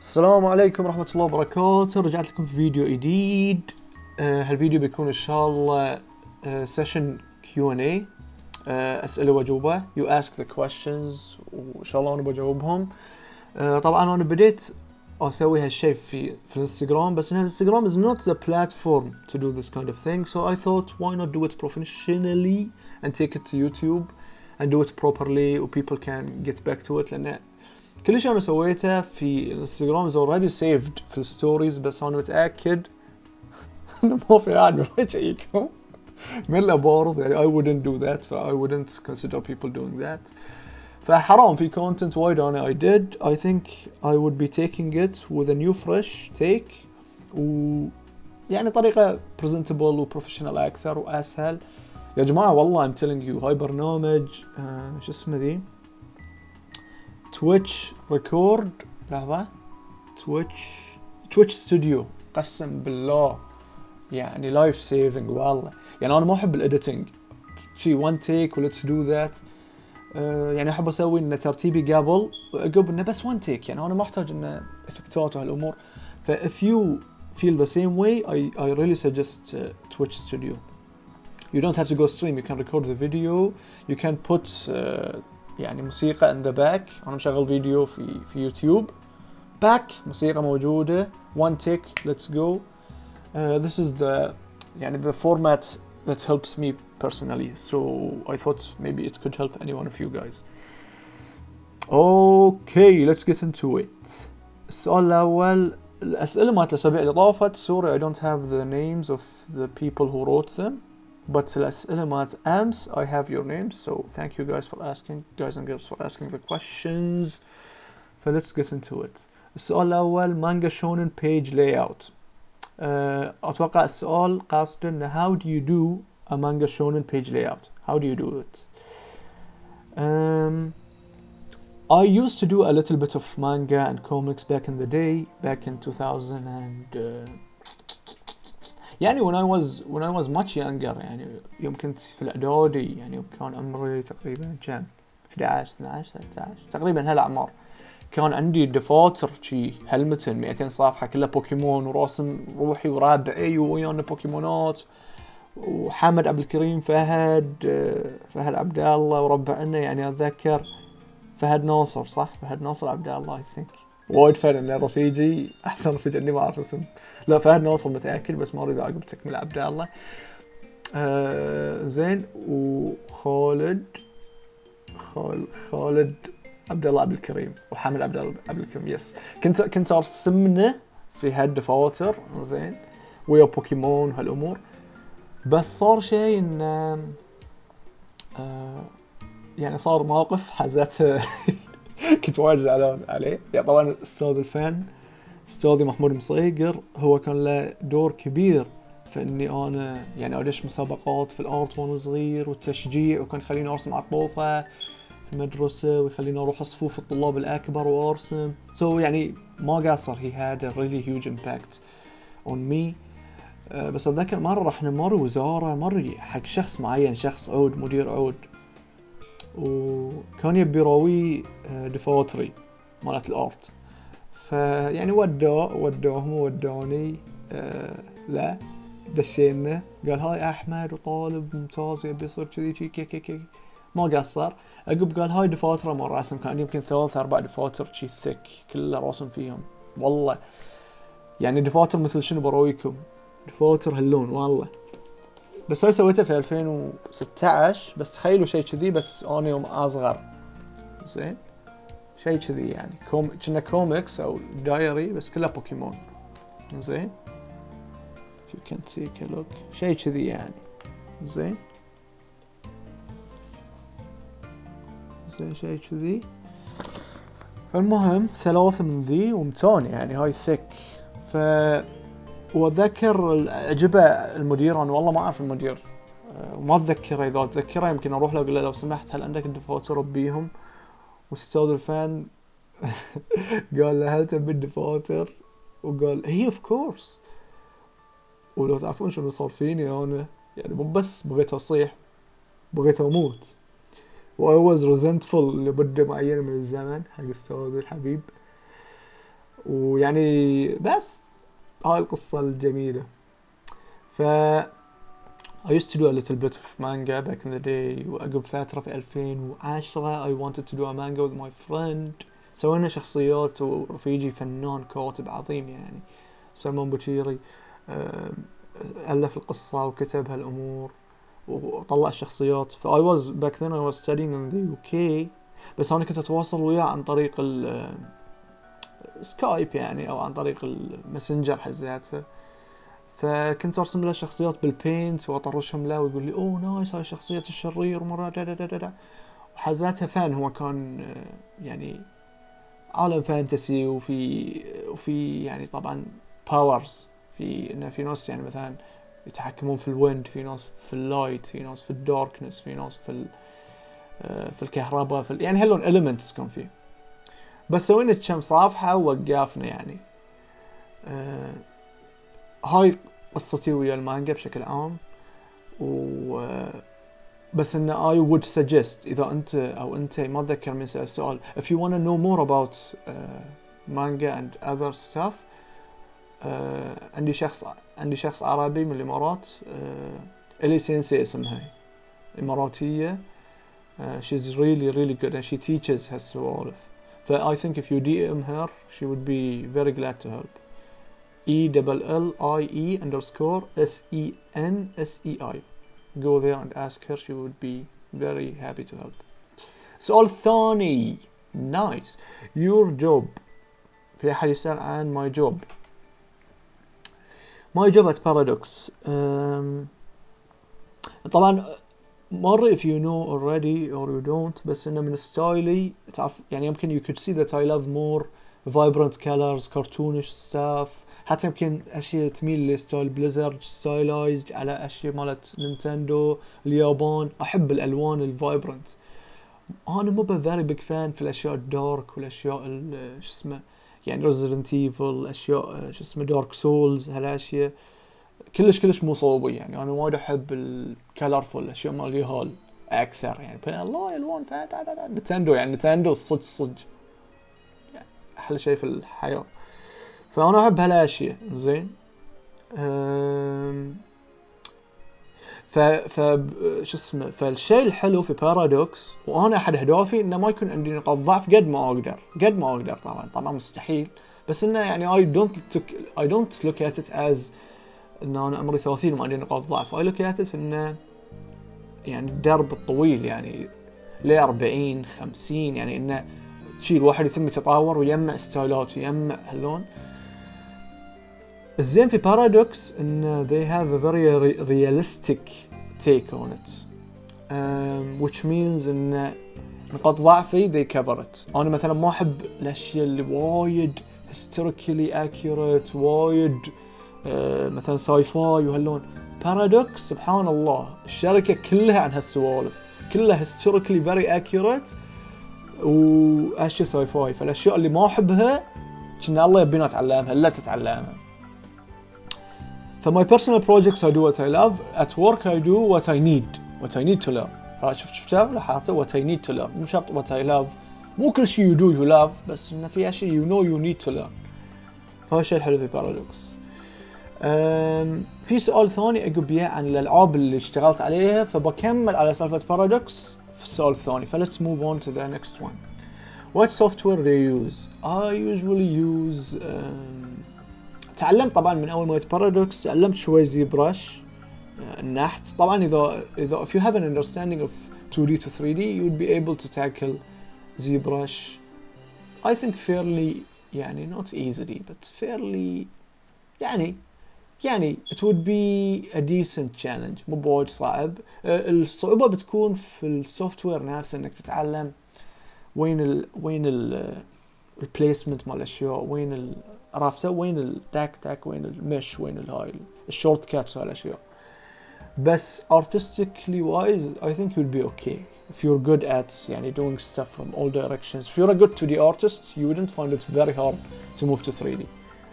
السلام عليكم ورحمة الله وبركاته. رجعت لكم في فيديو جديد. هالفيديو بيكون ان شاء الله سيشن Q&A، أسئلة وأجوبة. You ask the questions وإن شاء الله أنا بجاوبهم. طبعا أنا بديت أسوي هالشيء في الانستغرام، بس إن الانستغرام is not the platform to do this kind of thing, so I thought why not do it professionally and take it to YouTube and do it properly و people can get back to it. لأن كل شيء أنا سويته في الانستغرام is already saved في الستوريز، بس أنا متأكد إنه ما في أحد راح يشيكهم من الأبارض. يعني I wouldn't do that، I wouldn't consider people doing that. فحرام في content وايد أنا I did. I think I would be taking it with a new fresh take و يعني طريقة presentable و professional أكثر وأسهل. يا جماعة والله I'm telling you هاي برنامج شو اسمه ذي تويتش ريكورد، لحظة، تويتش ستوديو، قسم بالله يعني لايف سيفنج والله. يعني انا ما احب الايديتنج شي وان تيك وليتس دو ذات. يعني احب اسوي ان ترتيبي قبل وعقب انه بس وان تيك. يعني انا ما احتاج انه افكتات وهالامور. ف if you feel the same way I really suggest Twitch Studio. You don't have to go stream, you can record the video, you can put يعني موسيقى in the back. أنا مشغل فيديو في يوتيوب، back موسيقى موجودة، one take, let's go. This is the يعني the format that helps me personally, so I thought maybe it could help any one of you guys. Okay, let's get into it. السؤال الأول، الأسئلة مالت الأسابيع اللي طافت. sorry I don't have the names of the people who wrote them, but الأسئلة مالت أمس I have your names, so thank you guys for asking, guys and girls for asking the questions. So let's get into it. السؤال الأول، مانجا شونن page layout. أتوقع السؤال قاصد إنه how do you do a manga shonen page layout? How do you do it? I used to do a little bit of manga and comics back in the day, back in 2000 and يعني when I was much younger. يعني يوم كنت في الإعدادي، يعني يوم كان عمري تقريبا كم 11 12 13 تقريبا هالأعمار، كان عندي دفاتر شي هلمتن 200 صفحة كلها بوكيمون وراسم روحي ورابعي ويانا بوكيمونات وحمد عبد الكريم فهد عبد الله وربعنا. يعني أتذكر فهد ناصر، صح؟ فهد ناصر عبد الله I think. وايد فعلا رفيجي، احسن رفيج اني ما اعرف اسم. لا فهد ناصر متاكد، بس ما اريد اعقب تكمل عبد الله. زين. وخالد خالد عبد الله عبد الكريم وحامد عبد الله عبد الكريم. يس، كنت ارسمنا في هالدفاتر زين ويا بوكيمون وهالامور. بس صار شيء ان يعني صار موقف حزت كنت وايد زعلان عليه. يعني طبعا استاذ الفن استاذي محمود مصيقر هو كان له دور كبير في اني انا يعني ادش مسابقات في الارت وانا صغير والتشجيع، وكان يخليني ارسم عطوفه في المدرسه ويخليني اروح صفوف الطلاب الاكبر وارسم. يعني ما قاصر، he had a really huge impact on me. بس اتذكر مره رحنا وزاره حق شخص معين، شخص عود، مدير عود، وكان يبي يراوي دفاتري مالت الارت. فيعني وداهم ووداني. لا دشينا، قال هاي احمد وطالب ممتاز يبي يصير كذي كي ما قصر. عقب قال هاي دفاتر مال رسم، كان يمكن 3-4 دفاتر شي ثك كله راسم فيهم والله. يعني دفاتر مثل شنو براويكم، دفاتر هاللون والله. بس هاي سويتها في 2016. بس تخيلوا شيء كذي بس انا يوم اصغر، زين شيء كذي يعني كنا كوميكس او دايري بس كلها بوكيمون. زين if you can take a look شيء كذي يعني. زين شيء كذي. فالمهم 3 من ذي ومتون، يعني هاي ثك. واتذكر عجبه المدير، انا والله ما اعرف المدير وما اتذكره، اذا اتذكره يمكن اروح له اقول له لو سمحت هل عندك الدفاتر بيهم. واستاذ الفن قال له هل تبي الدفاتر؟ وقال هي اوف كورس. ولو تعرفون شنو صار فيني انا، يعني مو بس بغيت اصيح، بغيت اموت. و I was resentful لمدة معينة من الزمن حق استاذي الحبيب. ويعني بس هاي القصة الجميلة. ف I used to do a little bit of manga back in the day. وعقب فترة في 2010 I wanted to do a manga with my friend. سوينا شخصيات، ورفيجي فنان كاتب عظيم يعني سلمان بوشيري ألف القصة وكتب هالأمور وطلع الشخصيات. ف I was back then I was studying in the UK، بس أنا كنت أتواصل وياه عن طريق سكايب يعني، أو عن طريق الماسنجر حزاته. فكنت أرسم له شخصيات بالبينت وأطرشهم له ويقول لي أوه نايس هاي شخصية الشرير مرة دا. وحزاتها فان. هو كان يعني عالم فانتسي، وفي يعني طبعا باورز، في إنه في ناس يعني مثلا يتحكمون في الويند، في ناس في اللايت، في ناس في الداركنس، في ناس في الكهرباء، يعني هلون elements كان فيه. بس سوينا كم صفحة ووقفنا يعني. هاي قصتي ويا المانجا بشكل عام. بس إن I would suggest إذا أنت أو أنت ما أتذكر من سأل السؤال if you want to know more about manga and other stuff. عندي شخص عربي من الإمارات، إلي سينسي اسمها، إماراتية. She's really good and she teaches هالسوالف. ف I think if you DM her she would be very glad to help. ELLIE_SENSEI. Go there and ask her, she would be very happy to help. سؤال ثاني. Nice. Your job. في أحد يسأل عن my job. My job at Paradox. طبعا مرة if you know already or you don't، بس إنه من ستايلي تعرف يعني يمكن you could see that I love more vibrant colors, cartoonish stuff. حتى يمكن أشياء تميل لستايل بليزرد، ستايلايزد على أشياء مالت نينتندو اليابان. أحب الألوان الفايبرنت. أنا مو very big fan في الأشياء الدارك والأشياء شو اسمه يعني ريزيدنت ايفل، أشياء شو اسمه دارك سولز، هالأشياء كلش مو صوبي يعني. أنا وايد أحب الكالرفول، أشياء مال يهال أكثر يعني. الله ألوان نينتندو يعني، نينتندو صج يعني أحلى شيء في الحياة. فأنا أحب هالأشياء زين. شو اسمه فالشيء الحلو في بارادوكس، وأنا أحد أهدافي إنه ما يكون عندي نقاط ضعف قد ما أقدر طبعا مستحيل، بس إنه يعني I don't look at it as إنه أنا عمري 30 وما عندي نقاط ضعف. I look at it إنه يعني الدرب الطويل يعني ل40 50 يعني، إنه شيء الواحد يتم يتطور ويجمع ستايلات ويجمع هاللون. الزين في بارادوكس إن they have a very realistic take on it, which means إن نقاط ضعفي they cover it. أنا مثلا ما أحب الأشياء اللي وايد historically accurate، وايد مثلا ساي فاي وهاللون. بارادوكس سبحان الله الشركة كلها عن هالسوالف، كلها historically very accurate وأشياء ساي فاي. فالأشياء اللي ما أحبها كنا الله يبينا أتعلمها لا تتعلمها. For my personal projects I do what I love. At work I do what I need to learn. فشفتها لاحظت what I need to learn، مو شرط what I love. مو كل شيء you do you love، بس إن في أشياء you know you need to learn. فهذا الشيء الحلو في بارادوكس. في سؤال ثاني عقب عن الألعاب اللي اشتغلت عليها، فبكمل على سالفة بارادوكس في السؤال الثاني. Let's move on to the next one. What software do you use? I usually use تعلمت طبعا من اول ما جت بارادوكس، تعلمت شوي زي برش النحت. طبعا اذا if you have an understanding of 2D to 3D you would be able to tackle ZBrush I think fairly يعني not easily but fairly يعني it would be a decent challenge، مو بوايد صعب. الصعوبة بتكون في السوفت وير نفسه، انك تتعلم وين البليسمنت مال الاشياء، وين عرفته، وين التاك وين المش، وين الهاي الشورت كاتس هالاشياء. بس artistically wise I think you'll be okay if you're good at يعني doing stuff from all directions. If you're a good 2D artist you wouldn't find it very hard to move to 3D.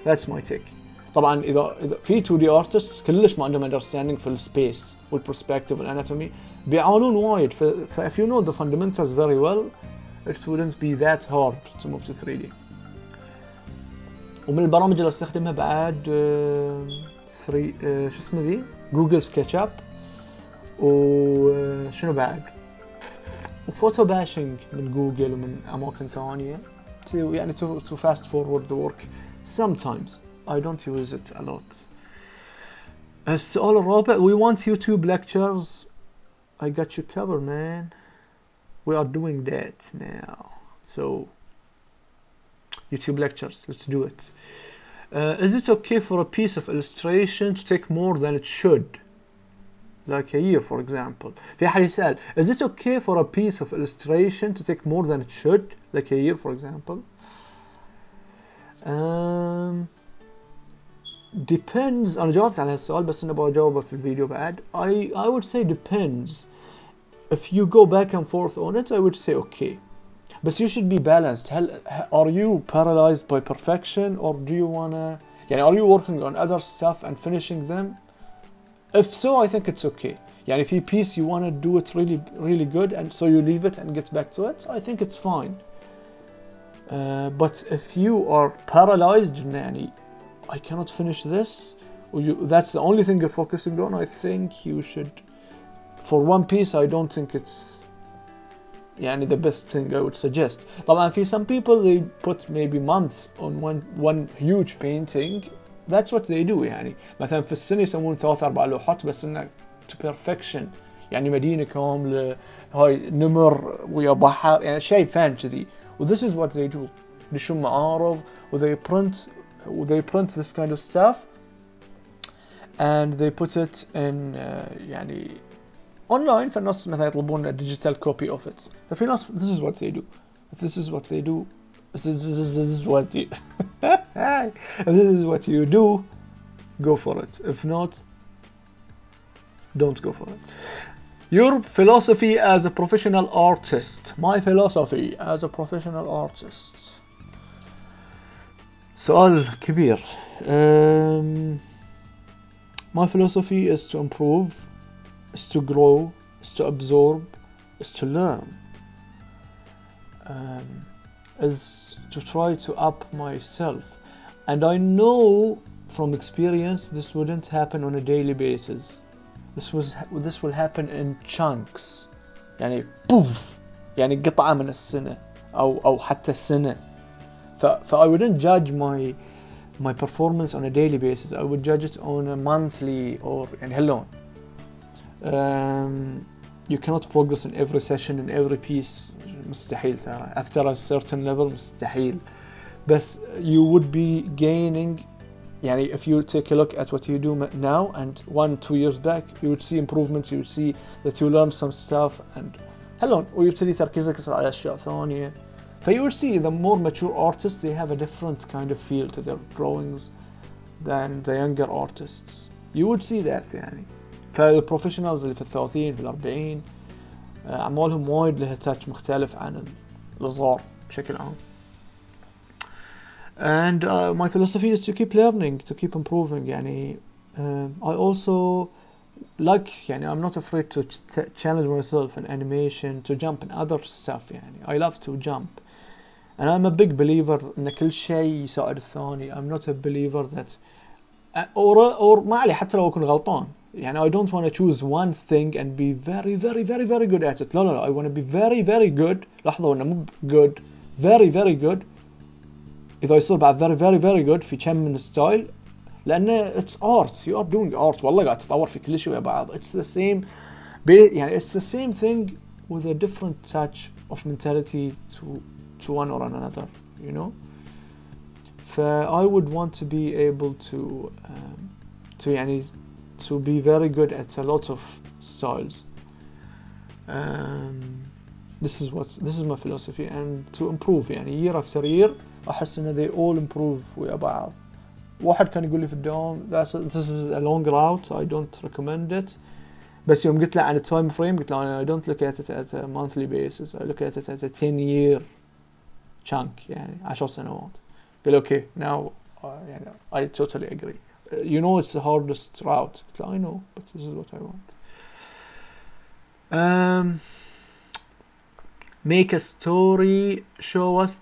That's my take. طبعا اذا في 2D artists كلش ما عندهم understanding في السبيس والبرسبكتيف والاناتومي بيعانون وايد. ف if you know the fundamentals very well it wouldn't be that hard to move to 3D. ومن البرامج اللي استخدمها بعد 3 شو اسمه ذي جوجل سكتش اب، وشنو بعد وفوتو باشنج من جوجل ومن اماكن ثانيه to fast forward the work. Sometimes I don't use it a lot. السؤال الرابع: we want YouTube lectures. I got you covered, man. We are doing that now. So YouTube lectures, let's do it. Is it okay for a piece of illustration to take more than it should, like a year for example? في أحد يسأل is it okay for a piece of illustration to take more than it should, like a year for example? Depends. أنا جاوبت على هالسؤال بس أنا بجاوبه في الفيديو بعد. I would say depends. If you go back and forth on it, I would say okay. But you should be balanced. Are you paralyzed by perfection, or do you wanna are you working on other stuff and finishing them? If so, I think it's okay. If you piece you wanna do it really really good and so you leave it and get back to it, I think it's fine. But if you are paralyzed, I cannot finish this, or that's the only thing you're focusing on, I think you should, for one piece, I don't think it's the best thing I would suggest. طبعا في some people they put maybe months on one huge painting. That's what they do. مثلا في السنة يسوون 3-4 لوحات بس انه to perfection. مدينة كاملة، هاي نمر ويا بحر، شيء فان كذي. و this is what they do. يدشون معارض و they print this kind of stuff and they put it in online. فالناس مثلا يطلبون digital copy of it. ففي ناس this is what they do. If this is what they do, this is what you if this is what you do, go for it. If not, don't go for it. Your philosophy as a professional artist. My philosophy as a professional artist. سؤال كبير. My philosophy is to improve, is to grow, is to absorb, is to learn, is to try to up myself. And I know from experience this wouldn't happen on a daily basis. This will happen in chunks. بوف قطعة من السنة أو حتى السنة. I wouldn't judge my performance on a daily basis. I would judge it on a monthly or هلون. You cannot progress in every session in every piece. مستحيل ترى. After a certain level مستحيل. But you would be gaining. If you take a look at what you do now and 1-2 years back, you would see improvements. You would see that you learn some stuff and هلون ويبتدي تركيزك يصير على أشياء ثانية. You will see the more mature artists, they have a different kind of feel to their drawings than the younger artists. You would see that فالprofessionals اللي في 30 في 40 أعمالهم وايد لها تاتش مختلف عن الصغار بشكل عام. And my philosophy is to keep learning, to keep improving. I also like I'm not afraid to challenge myself in animation, to jump in other stuff. I love to jump. And I'm a big believer إن كل شيء يساعد الثاني. I'm not a believer that or ما علي حتى لو أكون غلطان. I don't want to choose one thing and be very very very very good at it. لا I want to be very very good. لاحظوا إنه مو good, very very good. إذا يصير بعد very very very good في كم من ستايل، لأنه it's art. You are doing art. والله قاعد تطور في كل شيء ويا بعض. It's the same. It's the same thing with a different touch of mentality to one or another. I would want to be able to be very good at a lot of styles. This is my philosophy, and to improve year after year. أحس إن they all improve ويا بعض. واحد كان يقول لي في الدوام this is a long route, I don't recommend it. بس يوم قلت له عن التايم فريم قلت له I don't look at it at a monthly basis, I look at it at a 10-year chunk 10 سنوات. قال okay, now I totally agree. It's the hardest route. قلت له I know, but this is what I want. Make a story. Show us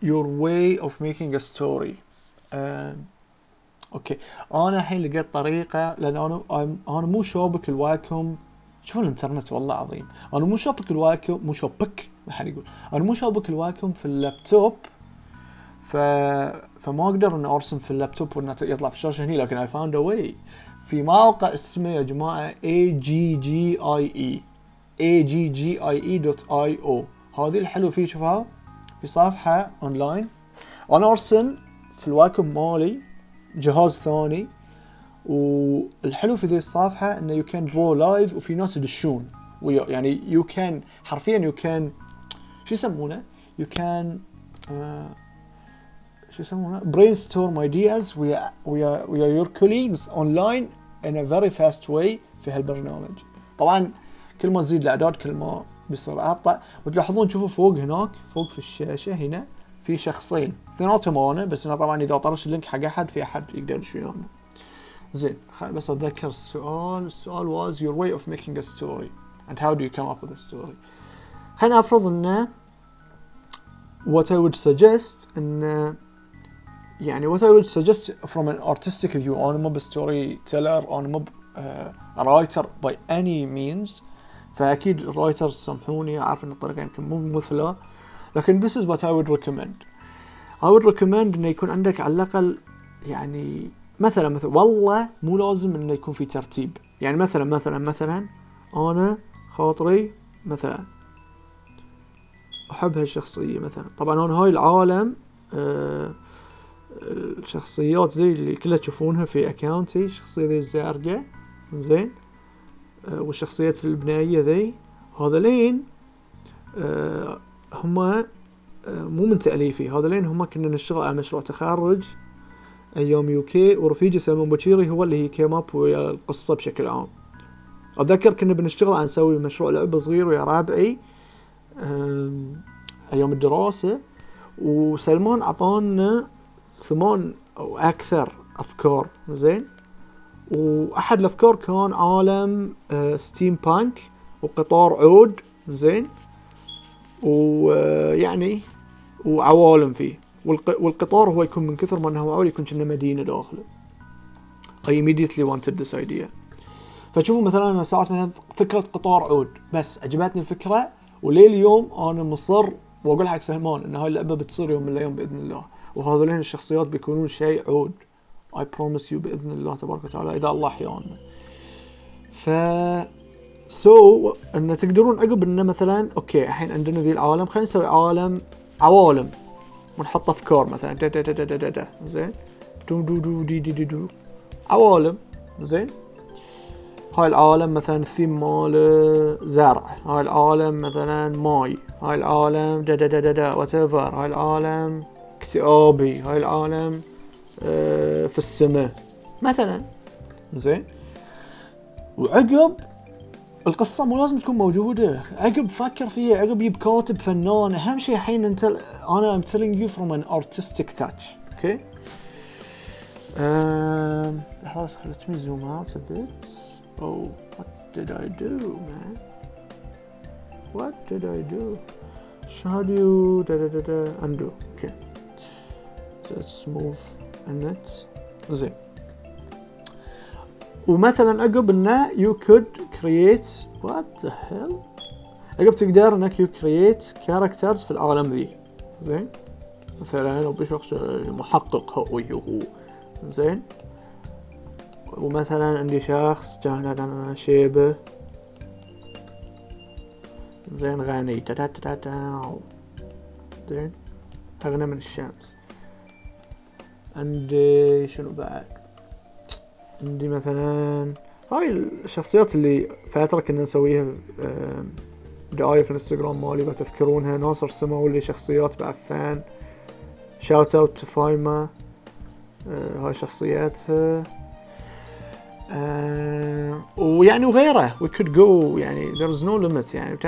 your way of making a story. اوكي انا الحين لقيت طريقه، لان انا مو شابك الواكم. شوف الانترنت والله عظيم. انا مو شابك الواكم، مو شابك ما حد يقول، انا مو شابك الواكم في اللابتوب، فما اقدر ان ارسم في اللابتوب وانه يطلع في الشاشه هني، لكن I found a way. في موقع اسمه يا جماعه aggie.io. هذه الحلو فيه، شوفها في صفحه اونلاين انا ارسم في الواكم مالي جهاز ثاني، والحلو في ذي الصفحه انه يو كان درو لايف، وفي ناس يدشون يعني يو كان حرفيا يو كان شو يسمونه، يو كان شو يسمونه brainstorm ideas ويا your colleagues online in a very fast way في هالبرنامج. طبعا كل ما تزيد الاعداد كل ما بيصير ابطأ. وتلاحظون شوفوا فوق هناك، فوق في الشاشه هنا في شخصين اثنيناتهم انا، بس انا طبعا اذا طرش اللينك حق احد في احد يقدر يدش ويانا. زين بس اتذكر السؤال was your way of making a story and how do you come up with a story. خلينا افرض انه what I would suggest ان يعني what I would suggest from an artistic view. انا مو بستوري تيلر، انا مو رايتر by any means، فاكيد الرايترز سامحوني اعرف ان الطريقه يمكن مو مثله، لكن this is what I would recommend. I would recommend انه يكون عندك على الاقل يعني مثلا والله مو لازم انه يكون في ترتيب. يعني مثلا انا خاطري مثلا احب هالشخصيه مثلا. طبعا انا هاي العالم الشخصيات ذي اللي كلها تشوفونها في اكاونتي، الشخصيه ذي الزارقه زين، والشخصيات البنائيه ذي هذولين هما مو من تأليفي، هذولين هما كنا نشتغل على مشروع تخرج ايام يوكي، ورفيجي سلمان بشيري هو اللي هي كيم اب ويا القصه بشكل عام. اتذكر كنا بنشتغل على نسوي مشروع لعبه صغير ويا ربعي ايام الدراسه، وسلمان اعطانا 8 او اكثر افكار زين، واحد الافكار كان عالم ستيم بانك وقطار عود زين، ويعني وعوالم فيه، والقطار هو يكون من كثر ما انه عود يكون كأنه مدينه داخله. I immediately wanted this idea. فتشوفوا مثلا انا ساعات مثلا فكره قطار عود بس عجبتني الفكره، وليه اليوم انا مصر واقول حق سلمان ان هاي اللعبه بتصير يوم من الايام باذن الله، وهذولين الشخصيات بيكونون شيء عود I promise you باذن الله تبارك وتعالى اذا الله احيانا. ف ان تقدرون عقب انه مثلا اوكي الحين عندنا ذي العالم، خلينا نسوي عوالم ونحط افكار مثلا دا زين دو دي عوالم زين. هاي العالم مثلا الثيم مال زرع، هاي العالم مثلا ماي، هاي العالم دا whatever، هاي العالم اكتئابي، هاي العالم في السماء مثلا زين. وعقب القصة مو لازم تكون موجودة، عقب فكر فيها، عقب يجيب كاتب فنان. اهم شيء الحين انت انا I'm telling you from an artistic touch. اوكي خلاص let me zoom out a bit. Oh, what did I do, man? What did I do? So how do you undo? Okay, so let's move a net. زين. ومثلا عقب انه you could create what the hell. عقب تقدر انك you create characters في العالم ذي زين. مثلا لو بشخص محقق هو زين، ومثلا عندي شخص كان انا شيبه زين غني زين اغنى من الشمس. عندي شنو بعد، عندي مثلا هاي الشخصيات اللي فترة كنا نسويها دعاية في الانستغرام مالي بتذكرونها، ناس رسموا لي شخصيات بعفان، شاوت اوت فايمة هاي شخصياتها ويعني وغيره we could go يعني there's no limit يعني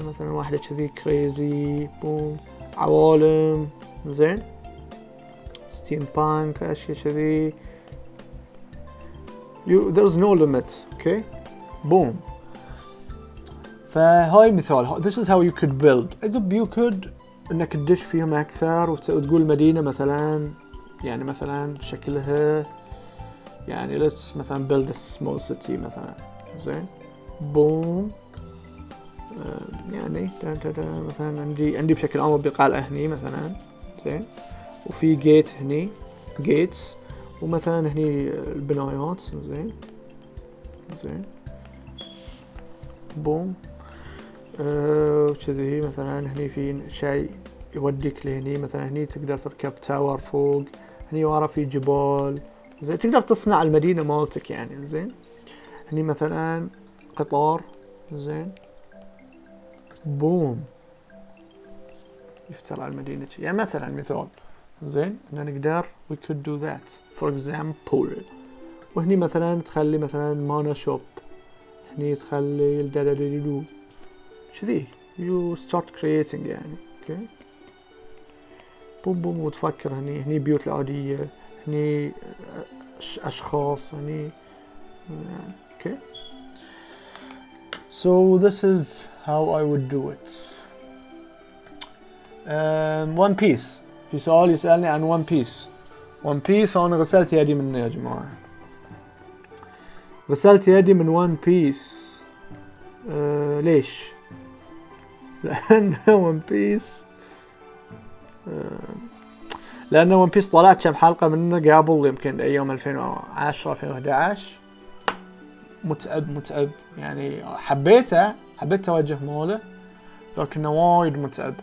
مثلا واحدة كذي كريزي بوم عوالم زين ستيم بانك اشياء كذي there's no limit. okay boom. فهاي مثال this is how you could build. عقب you could انك تدش فيهم اكثر وتقول مدينة مثلا يعني مثلا شكلها يعني let's مثلا build a small city مثلا. زين بوم يعني مثلا عندي بشكل عام بقالة هني مثلا. زين وفي جيت هني جيتس، ومثلا هني البنايات. زين بوم وكذي. مثلا هني في شيء يوديك لهني، مثلا هني تقدر تركب تاور فوق، هني ورا في جبال. زين تقدر تصنع المدينة مالتك يعني. زين هني مثلا قطار. زين بوم يفتح على المدينة يعني مثلا مثال. زين ان نقدر we could do that for example. وهني مثلا تخلي مثلا مانا شوب، هني تخلي الداداديدو كذي you start creating يعني. اوكي بوم بوم وتفكر هني بيوت العادية، هني اشخاص هني يعني. اوكي so this is how I would do it. One Piece، في سؤال يسألني عن One Piece. One Piece أنا غسلت يدي منه يا جماعة، غسلت يدي من One Piece. ليش؟ لأن One Piece لأن One Piece طلعت كم حلقة منه قبل يمكن أيام 2010 2011. متعب يعني. حبيت توجه ماله لكنه وايد متعب.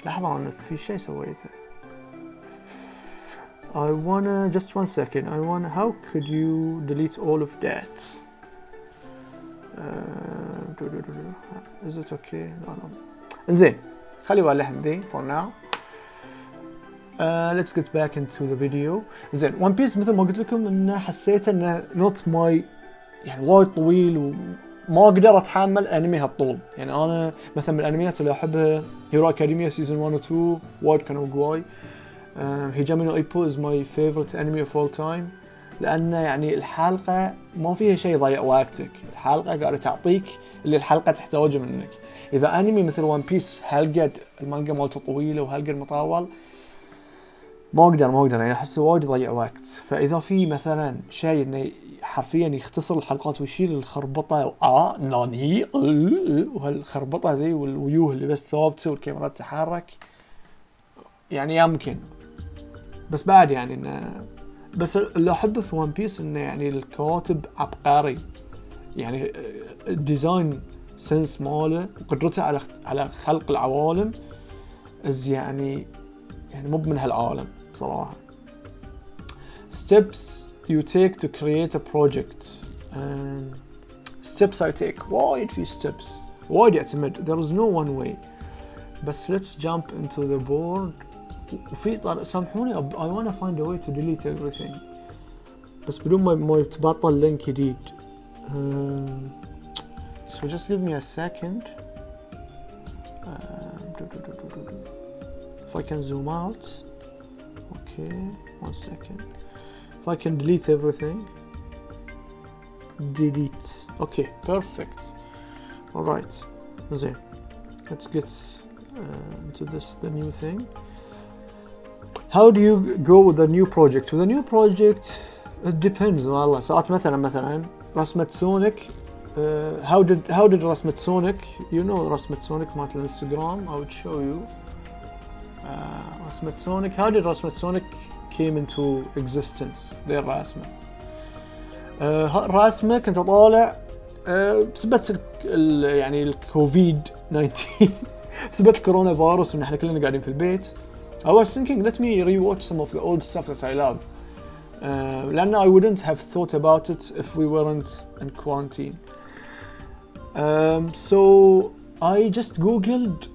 لحظة أنا في شيء سويته. I wanna just one second. how could you delete all of that? Is it okay? No. زين خلي والحين ذي for now. Let's get back into the video. زين One Piece مثل ما قلت لكم انه حسيت انه not my يعني وايد طويل وما اقدر اتحمل انمي هالطول. يعني انا مثلا من الانميات اللي احبها هيرو اكاديميا سيزون 1 و 2 وايد كانوا قواي. هيجامي نو ايبو is my favorite anime of all time، لأنه يعني الحلقة ما فيها شيء يضيع وقتك، الحلقة قاعدة تعطيك اللي الحلقة تحتاجه منك. إذا أنمي مثل ون بيس هالقد المانجا مالته طويلة وهالقد مطول ما أقدر يعني أحسه وايد يضيع وقت. فإذا في مثلا شيء إنه حرفيا يختصر الحلقات ويشيل الخربطة ناني وهالخربطة ذي والويوه اللي بس ثابتة والكاميرا تتحرك يعني يمكن. بس بعد يعني إنه بس اللي أحبه في ون بيس إنه يعني الكاتب عبقري، يعني الديزاين سنس ماله وقدرته على خلق العوالم يعني مو من هالعالم بصراحة. steps you take to create a project. steps I take وايد في steps وايد يعتمد there is no one way. بس let's jump into the board. وفي طريقة سامحوني I wanna find a way to delete everything بس بدون ما يتبطل لينك جديد. so just give me a second. if I can zoom out. Okay, 1 second. if I can delete everything. Delete. Okay, perfect. Alright, زين. let's get into the new thing. How do you go with a new project? With a new project it depends والله. ساعات مثلا رسمة سونيك. how did رسمة سونيك رسمة سونيك مالت الانستغرام. I would show you رسمة سونيك. how did رسمة سونيك came into existence. ذي الرسمة الرسمة كنت أطالع بسبب يعني الكوفيد 19 بسبب الكورونا فيروس وإن إحنا كلنا قاعدين في البيت. I was thinking let me rewatch some of the old stuff that I love. لأن I wouldn't have thought about it if we weren't in quarantine. So I just googled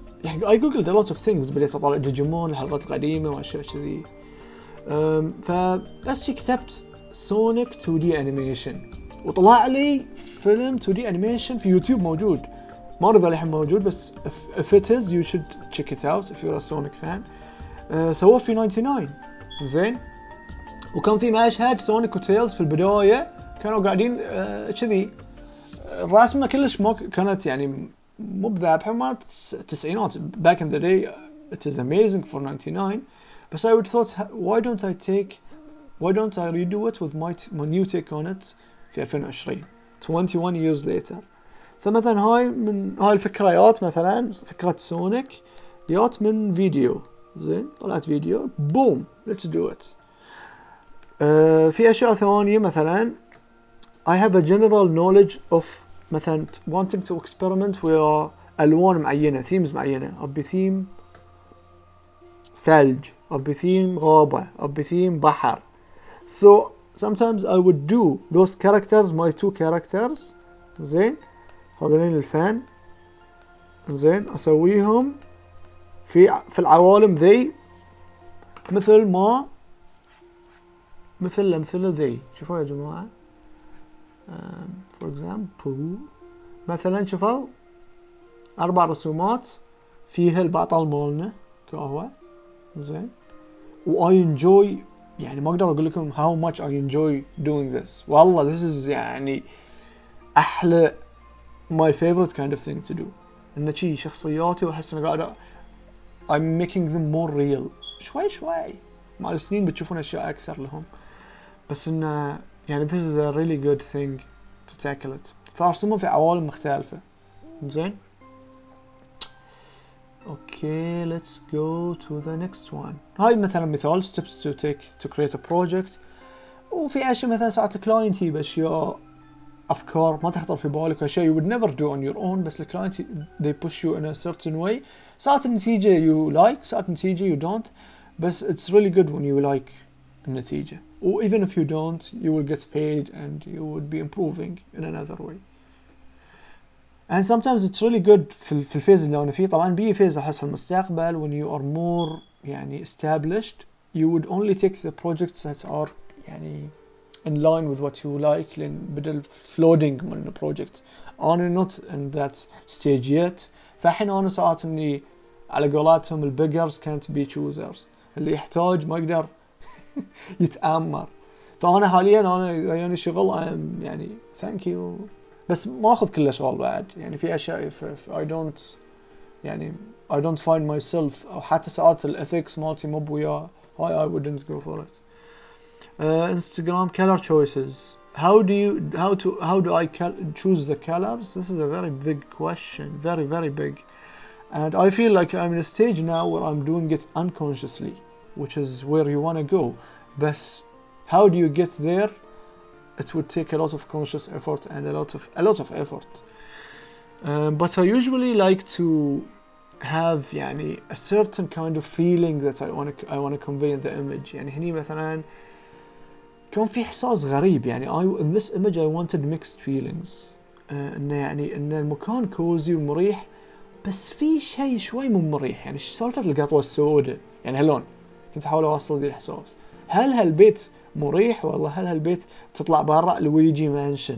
a lot of things. بديت أطالع ديجيمون الحلقات القديمة وأشياء كذي. فبس كتبت سونيك 2D animation وطلع لي فيلم 2D animation في يوتيوب موجود. ما أدري إذا الحين موجود بس if it is you should check it out if you're a Sonic fan. سووه في 99. زين وكان في مشهد سونيك وتيلز في البداية كانوا قاعدين كذي. الرسمة كلش ما كانت يعني مو بذابحة ما التسعينات back in the day. it is amazing for 99 بس I would thought why don't I redo it with my new take on it في 2020 21 years later. فمثلا هاي الفكرة يات مثلا فكرة سونيك يات من فيديو زين طلعت فيديو بوم let's do it. في أشياء ثانية مثلا I have a general knowledge of مثلا wanting to experiment with ألوان معينة themes معينة أبي theme ثلج أبي theme غابة أبي theme بحر. So sometimes I would do those characters my two characters زين هذولين الفان زين أسويهم في العوالم ذي مثل الأمثلة ذي. شوفوا يا جماعة for example مثلا شوفوا 4 رسومات فيها البطل مالنا كهو زين و I enjoy يعني ما اقدر اقول لكم how much I enjoy doing this. والله this is يعني احلى my favorite kind of thing to do. انه شي شخصياتي واحس انه قاعد I'm making them more real شوي مع السنين بتشوفون اشياء اكثر لهم بس انه يعني this is a really good thing to tackle it. فارسمهم في عوالم مختلفة زين. Okay, let's go to the next one. هاي مثلا مثال steps to create a project. وفي اشياء مثلا ساعات الكلاينت يجيب اشياء افكار ما تخطر في بالك اشياء you would never do on your own بس الكلاينت they push you in a certain way. ساعات النتيجة you like ساعات النتيجة you don't بس it's really good when you like النتيجة. or even if you don't you will get paid and you would be improving in another way. and sometimes it's really good في الفيز اللي أنا فيه. طبعا بي فيز أحس في المستقبل when you are more يعني established you would only take the projects that are يعني in line with what you like لأن بدل floating من project. أنا not in that stage yet. فالحين أنا ساعات إني على قولاتهم البيجرز can't be choosers اللي يحتاج ما يقدر يتآمر. فأنا حاليا أنا يعني شغل يعني thank you بس ما أخذ كل شغل بعد يعني في أشياء I don't يعني I don't find myself أو حتى ساعات الethics مالتي مو بوياه I wouldn't go for it. Instagram color choices. How do I choose the colors? This is a very big question, very big. And I feel like I'm in a stage now where I'm doing it unconsciously, which is where you want to go. But how do you get there? It would take a lot of conscious effort and a lot of effort. But I usually like to have يعني a certain kind of feeling that I want to convey in the image. يعني هني مثلا كان في إحساس غريب يعني in this image I wanted mixed feelings. إنه يعني إن المكان كوزي ومريح بس في شيء شوي مو مريح يعني سالفة القطوة السوداء يعني هلون كنت أحاول أوصل ذي الإحساس. هل هالبيت مريح والله هل هالبيت تطلع برا لويجي مانشن؟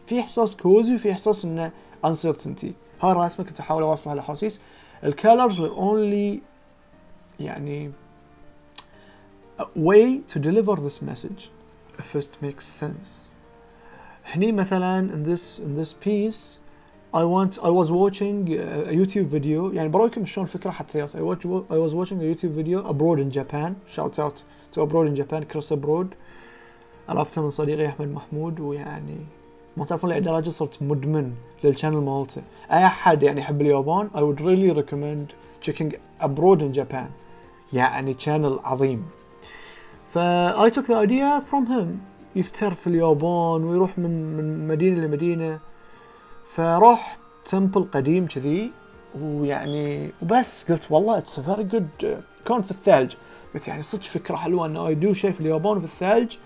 في إحساس كوزي وفي إحساس إنه uncertainty. هاي الرسمة كنت أحاول أوصل هالأحاسيس. الcolors were only يعني a way to deliver this message if it makes sense. هني مثلا in this piece I was watching a YouTube video يعني برويكم شلون الفكرة حتى يصل. I was watching a YouTube video abroad in Japan. Shout out to abroad in Japan Chris abroad. عرفتها من صديقي أحمد محمود ويعني ما تعرفون لدرجة صرت مدمن للشانل مالته. أي أحد يعني يحب اليابان I would really recommend checking abroad in Japan يعني channel عظيم. I took the idea from him. يفتر في اليابان ويروح من مدينة لمدينة. فروح تمبل قديم كذي ويعني وبس قلت والله it's a very good كان في الثلج. قلت يعني صدق فكرة حلوة انه يدو شيء في اليابان في الثلج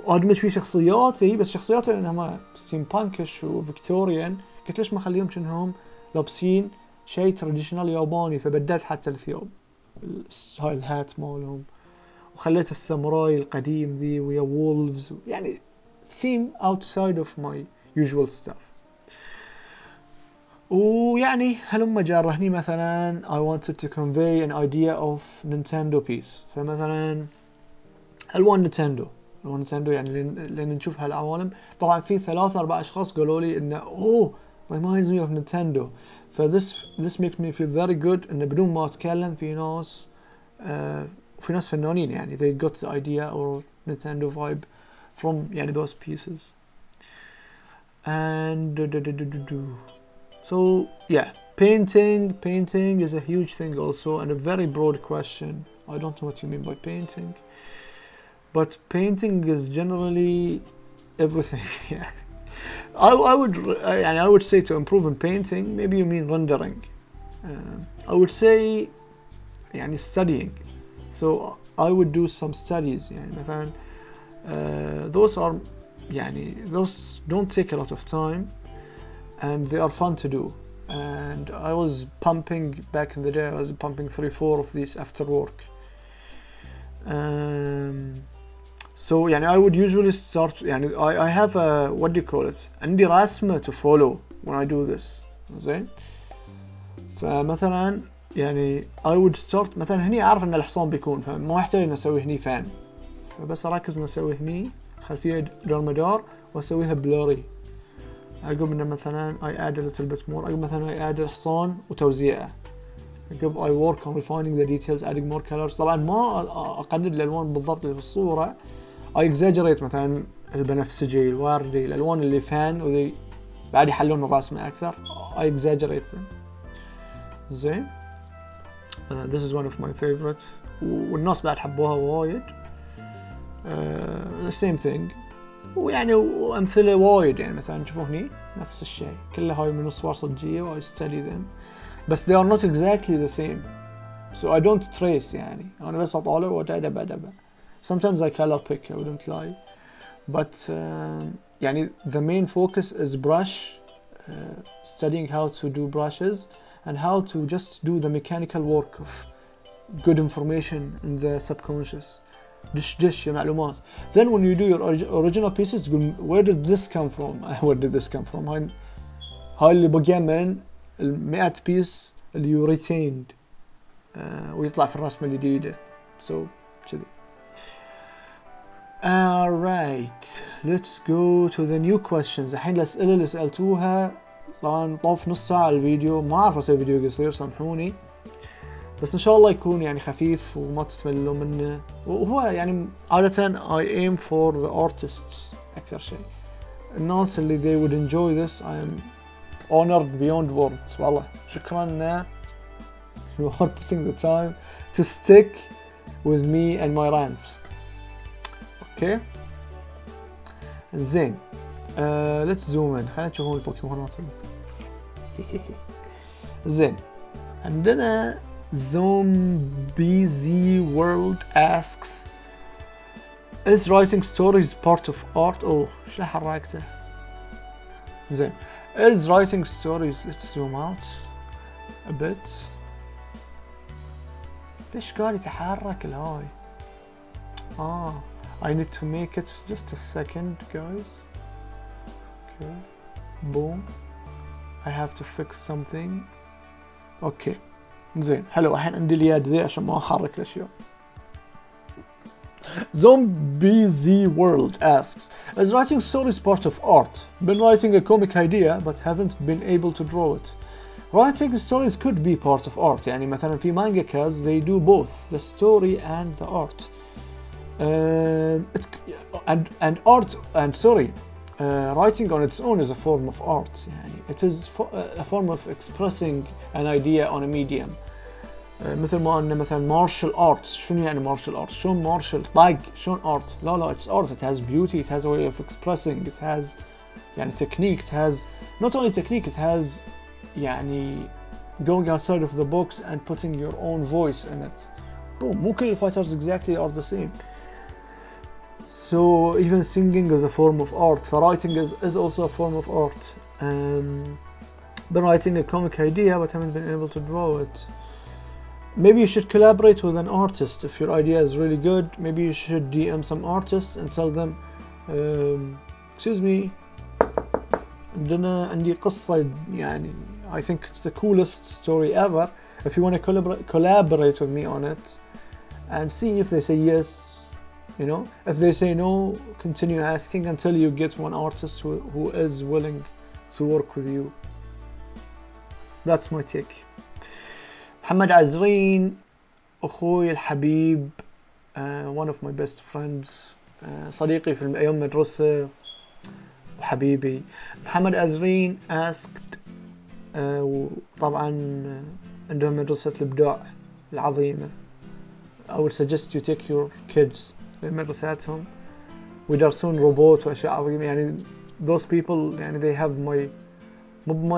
وادمج فيه شخصياتي بس شخصياتي لانهم ستيم بانكش وفيكتوريان. قلت ليش ما اخليهم كأنهم لابسين شيء تراديشنال ياباني فبدلت حتى الثياب هاي الهات مالهم وخليت الساموراي القديم ذي ويا وولفز يعني theme outside of my usual stuff. ويعني هلما جار هني مثلا I wanted to convey an idea of Nintendo piece. فمثلا الوان نينتندو يعني لان نشوف هالعوالم. طبعا في 3-4 اشخاص قالوا لي انه reminds me of Nintendo. ف this makes me feel very good انه بدون ما اتكلم في ناس وفي ناس فنانين يعني they got the idea or Nintendo vibe from يعني those pieces. And so yeah, painting is a huge thing also, and a very broad question. I don't know what you mean by painting, but painting is generally everything. Yeah, I would say to improve in painting, maybe you mean rendering. I would say يعني studying. So I would do some studies يعني مثلا those are يعني those don't take a lot of time and they are fun to do. And I was pumping back in the day, I was pumping 3-4 of these after work. So يعني I would usually start يعني I have a, what do you call it, عندي رسمة to follow when I do this. زين. فمثلا يعني I would start مثلا هني أعرف إن الحصان بيكون، فما يحتاج إن أسوي هني فان، فبس أركز إن أسوي هني خلفية دار مدار وأسويها بلوري. عقب إنه مثلا I add a little bit more، عقب مثلا I add الحصان وتوزيعه، عقب I work on refining the details adding more colors. طبعا ما أقدر الألوان بالضبط اللي في الصورة، I exaggerate مثلا البنفسجي الوردي الألوان اللي فان وذي بعد يحلون الرسمة أكثر I exaggerate them. زين. This is one of my favorites والناس بعد حبوها وايد. The same thing. ويعني وأمثلة وايد يعني مثلا تشوفوا هني نفس الشيء كلها هاي من الصور صجية و I study them بس they are not exactly the same so I don't trace يعني أنا بس أطالع وأدب. Sometimes I color pick, I wouldn't lie, but يعني the main focus is brush, studying how to do brushes and how to just do the mechanical work of good information in the subconscious. دش معلومات. Then when you do your original pieces تقول where did this come from? Where did this come from? هاي اللي بقى من 100 piece اللي you retained ويطلع في الرسمة الجديدة. So كذي. Alright, let's go to the new questions. الحين الأسئلة اللي سألتوها طبعا طوف نص ساعة الفيديو، ما أعرف أسوي فيديو قصير سامحوني، بس إن شاء الله يكون يعني خفيف وما تتملوا منه. وهو يعني عادة I aim for the artists أكثر شيء، الناس اللي they would enjoy this. I am honored beyond words. والله شكرا you are putting the time to stick with me and my rants. Okay. زين. let's zoom in. خلينا تشوفون البوكيمونات. زين. عندنا Zombie World asks, is writing stories part of art? Oh, شو حركته؟ زين. Is writing stories, let's zoom out a bit. ليش قاعد يتحرك الهاي؟ I need to make it just a second guys. Okay. Boom. I have to fix something. Okay. زين حلو. الحين عندي اليد ذي عشان ما احرك الاشياء. Zombie Z World asks, is writing stories part of art? Been writing a comic idea but haven't been able to draw it. Writing stories could be part of art. يعني مثلا في mangakas they do both the story and the art. And art and sorry, writing on its own is a form of art. يعني it is a form of expressing an idea on a medium. مثل ما أن مثلا martial arts. شنو يعني martial arts؟ شلون martial طق شلون art؟ لا it's art. It has beauty. It has a way of expressing. It has يعني technique. It has not only technique. It has يعني going outside of the box and putting your own voice in it. Boom. مو كل fighters exactly are the same. So even singing is a form of art. So writing is also a form of art. Been writing a comic idea but haven't been able to draw it. Maybe you should collaborate with an artist if your idea is really good. Maybe you should DM some artists and tell them, excuse me, عندي قصة يعني I think it's the coolest story ever. If you want to collaborate with me on it and see if they say yes. You know, if they say no, continue asking until you get one artist who is willing to work with you. That's my take. محمد عزرين أخوي الحبيب one of my best friends, صديقي في أيام مدرسة وحبيبي. محمد أزرين asked وطبعا عندهم مدرسة الإبداع العظيمة. I would suggest you take your kids لمدرساتهم ويدرسون روبوت وأشياء عظيمة. يعني those people يعني they have my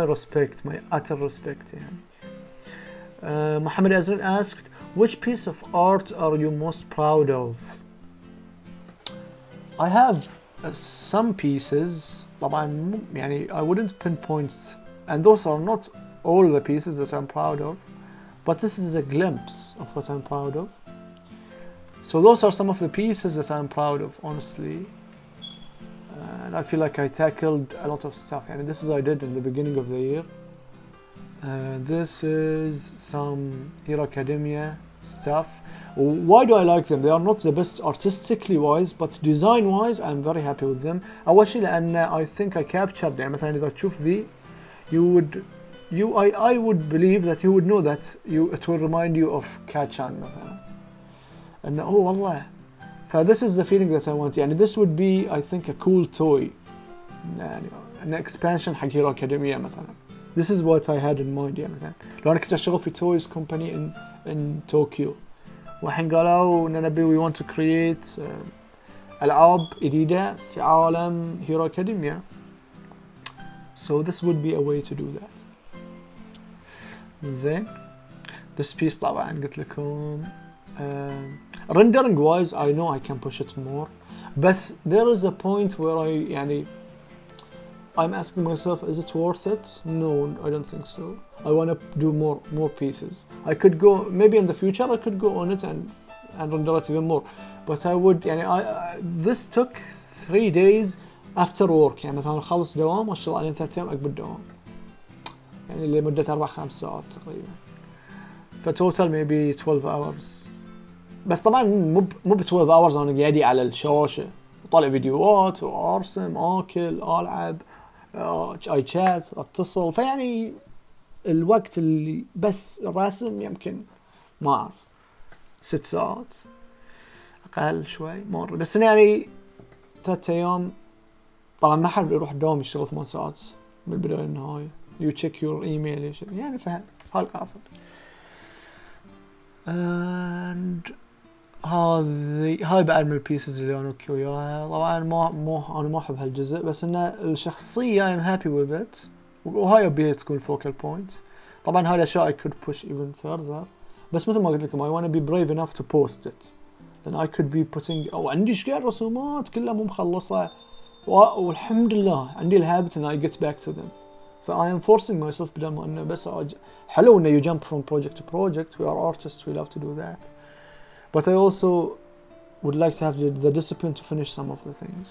respect, my utter respect يعني. محمد أزرين asked which piece of art are you most proud of? I have some pieces طبعا يعني I wouldn't pinpoint, and those are not all the pieces that I'm proud of, but this is a glimpse of what I'm proud of. So those are some of the pieces that I'm proud of, honestly. And I feel like I tackled a lot of stuff. And this is what I did in the beginning of the year. This is some Hero Academia stuff. Why do I like them? They are not the best artistically wise, but design wise I'm very happy with them. أول شيء لأن I think I captured يعني مثلا إذا تشوف ذي I would believe that you would know that it will remind you of عشان مثلا. And oh والله. This is the feeling that I want. يعني this would be I think a cool toy. يعني an expansion حق Hero Academia مثلا. This is what I had in mind يعني مثلا. لو أنا كنت أشتغل في toys company in Tokyo. وحين قالوا إن نبي we want to create ألعاب جديدة في عالم Hero Academia. So this would be a way to do that. زين. This piece طبعا قلت لكم rendering wise I know I can push it more. But there is a point where I'm asking myself, is it worth it? No, I don't think so. I want to do more pieces. I could go, maybe in the future I could go on it and render it even more. But I would, this took 3 days after work. يعني مثلا خلص دوام واشتغل عليه 3 أيام عقب الدوام. يعني لمدة 4-5 ساعات تقريبا. فتوتال maybe 12 hours. بس طبعا مو ب 12 hours أنا قاعد على الشاشة وطالع فيديوهات وأرسم آكل ألعب اي شات اتصل. فيعني الوقت اللي بس الرسم يمكن ما اعرف 6 ساعات اقل شوي مره. بس يعني 3 ايام طبعا ما حد بيروح الدوام يشتغل 8 ساعات من البدايه للنهايه. يو تشيك يور ايميل يعني فهم هاي القاصد. هاي بعد من البيسز اللي انا اوكي وياها. طبعا انا ما احب هالجزء بس ان الشخصيه I'm happy with it وهاي ابيها تكون focal point. طبعا هاي الاشياء I could push even further بس مثل ما قلت لكم I want to be brave enough to post it. then I could be putting عندي شقد رسومات كلها مو مخلصه والحمد لله عندي الهابت ان I get back to them. I am forcing myself بدل ما انه بس حلو انه you jump from project to project. We are artists, we love to do that. But I also would like to have the discipline to finish some of the things.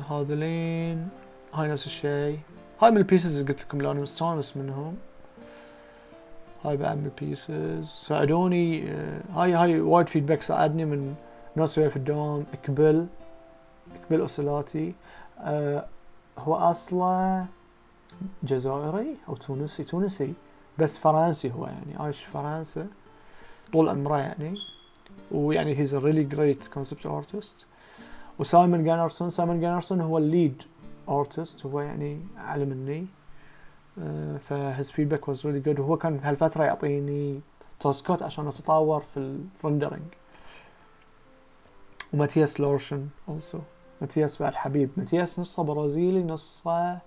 هذولين هاي نفس الشيء. هاي من البيسز اللي قلت لكم اللي أنا مستانس منهم. هاي بعد من البيسز ساعدوني. هاي وايد فيدباك ساعدني من ناس وياي في الدوام. اقبل أسئلاتي. هو أصله جزائري أو تونسي بس فرنسي. هو يعني عايش في فرنسا طول عمره يعني. ويعني he's a really great concept artist. وسايمون جانرسون هو الليد artist. هو يعني أعلى مني. his feedback was really good. وهو كان بهالفترة يعطيني تاسكات عشان أتطور في الرندرينج. وماتياس لورشن also. ماتياس بعد حبيب. ماتياس نصه برازيلي نصه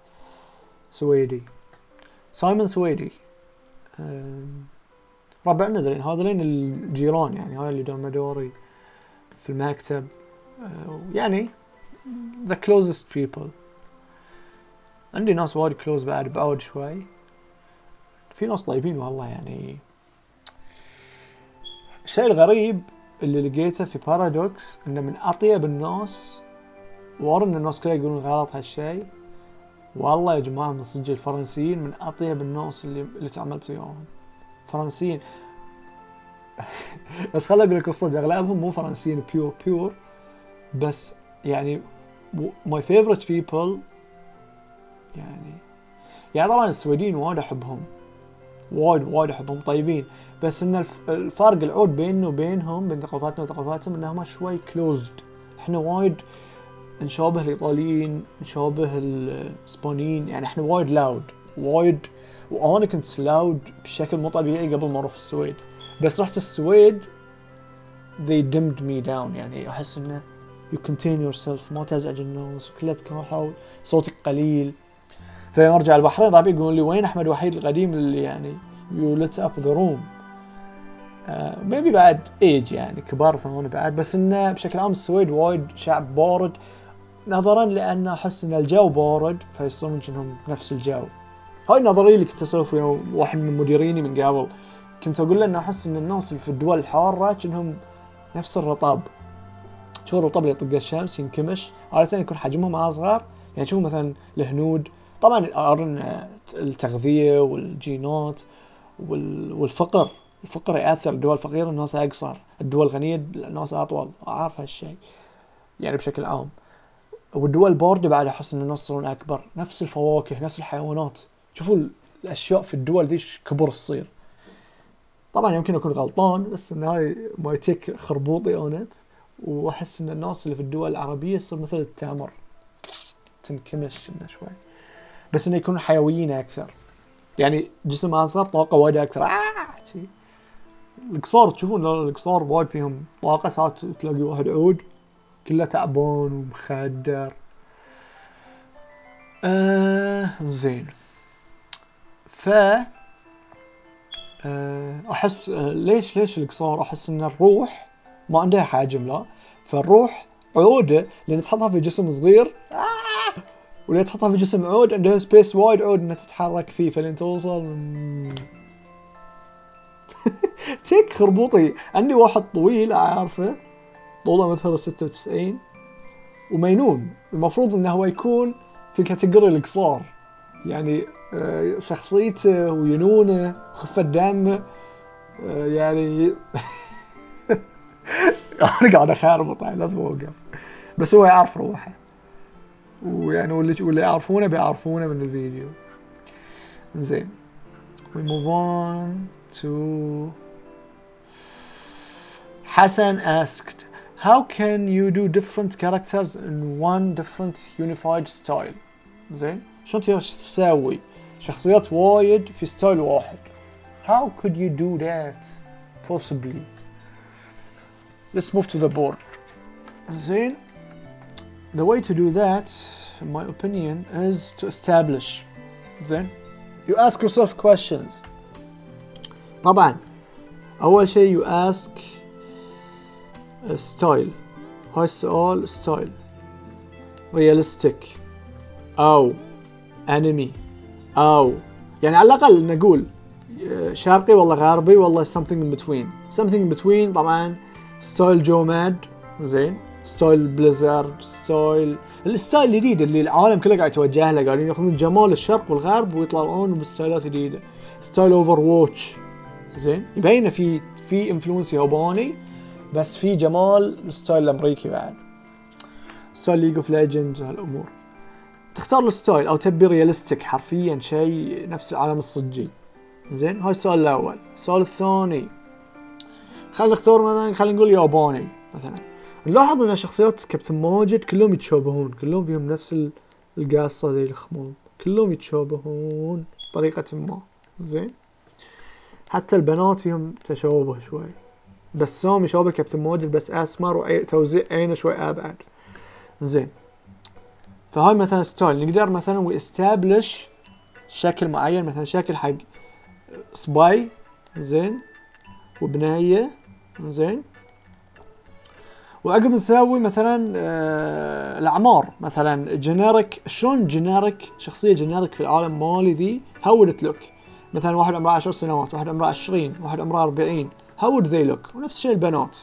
سويدي. سايمون سويدي. ربعنا هذولين الجيران يعني. هاي اللي دور مدوري في المكتب يعني the closest people. عندي ناس وايد close بعد شوي. في ناس طيبين والله يعني. الشيء الغريب اللي لقيته في بارادوكس انه من اطيب الناس ورا ان الناس كلها يقولون غلط هالشيء. والله يا جماعة من صدق الفرنسيين من اطيب الناس اللي تعاملت وياهم. فرنسيين بس خليني اقول لكم الصدق اغلبهم مو فرنسيين بيور بس يعني my favorite people يعني طبعا السويديين وايد احبهم. وايد احبهم طيبين، بس ان الفارق العود بيننا وبينهم، بين ثقافتنا وثقافتهم، انهم شوي كلوزد. احنا وايد نشابه الايطاليين، نشابه الاسبانيين، يعني احنا وايد لاود وايد. وانا كنت لاود بشكل مو طبيعي قبل ما اروح السويد، بس رحت السويد they dimmed me down. يعني احس انه you contain yourself، ما تزعج الناس، وكلها تكحل، صوتك قليل. فلما ارجع البحرين ربعي يقولون لي وين احمد وحيد القديم اللي يعني you lit up the room. maybe بعد ايج يعني كبار ثاني بعد، بس انه بشكل عام السويد وايد شعب بارد، نظرا لان احس ان الجو بارد فيصيرون كأنهم نفس الجو. هاي النظريه اللي كنت اسولف ويا واحد من مديريني من قبل، كنت اقول له ان احس ان الناس اللي في الدول الحاره كأنهم نفس الرطاب. شوف الرطب اللي يطق الشمس ينكمش، عادة يكون حجمهم اصغر. يعني شوف مثلا الهنود، طبعا التغذية والجينات والفقر، الفقر يأثر. الدول الفقيرة الناس أقصر، الدول الغنية الناس أطول، أعرف هالشيء يعني بشكل عام. والدول الباردة بعد أحس إن الناس يصيرون أكبر، نفس الفواكه نفس الحيوانات. شوفوا الأشياء في الدول ذي كبر تصير. طبعا يمكن أكون غلطان، بس إن هاي ما يتك خربوطي أونت. واحس ان الناس اللي في الدول العربيه تصير مثل التمر، تنكمش إنه شوي، بس انه يكونوا حيويين اكثر. يعني جسم اصغر، طاقه وايد اكثر. شي القصار، تشوفون القصار وايد فيهم طاقه. ساعات تلاقي واحد عود كله تعبان ومخدر. زين. ف احس ليش القصار؟ احس ان الروح ما عندها حجم، لا. فالروح عوده لان تحطها في جسم صغير، ولين تحطها في جسم عود عندها سبيس وايد عود انها تتحرك فيه، فلين توصل تيك خربوطي. عندي واحد طويل اعرفه، طوله مثلا 96 ومينون، المفروض انه هو يكون في كاتيجوري القصار. يعني شخصيته وينونه وخفة دمه يعني انا قاعد اخربط، لازم اوقف. بس هو يعرف روحه، ويعني واللي يعرفونه بيعرفونه من الفيديو. زين. we move on to Hassan asked, how can you do different characters in one different unified style؟ زين، شلون تسوي شخصيات وايد في ستايل واحد؟ how could you do that possibly؟ let's move to the board. زين. the way to do that in my opinion is to establish. زين. you ask yourself questions. طبعا اول شيء you ask style. هاي السؤال style realistic او انمي، او يعني على الاقل نقول شرقي والله غربي والله something in between. something in between طبعا ستايل جوماد. زين. ستايل بليزرد، الستايل الجديد اللي العالم كله قاعد يتوجه له، قاعدين ياخذون جمال الشرق والغرب ويطلعون بستايلات جديده. ستايل اوفر واتش. زين. يبين في انفلونس ياباني، بس في جمال الستايل الامريكي بعد. ستايل ليج اوف ليجندز، هالامور. تختار الستايل او تبي رياليستيك حرفيا شيء نفس العالم الصجي. زين. هاي السؤال الاول. السؤال الثاني، خلينا نختار مثلا، خلينا نقول ياباني مثلا. نلاحظ ان شخصيات كابتن ماجد كلهم يتشابهون، كلهم فيهم نفس القاصة ذي الخمام، كلهم يتشابهون بطريقة ما. زين. حتى البنات فيهم تشابه شوي، بس سام يشابه كابتن ماجد بس اسمر وتوزيع عينه شوي ابعد. زين. فهاي مثلا ستايل. نقدر مثلا ويستابلش شكل معين، مثلا شكل حق سباي. زين. وبناية. زين. وعقب نسوي مثلا الاعمار، مثلا جينيريك. شلون جينيريك شخصيه جينيريك في العالم مالي ذي؟ هاو وود لوك؟ مثلا واحد عمره 10 سنوات، واحد عمره 20، واحد عمره 40، هاو وود ذي لوك؟ ونفس الشيء البنات.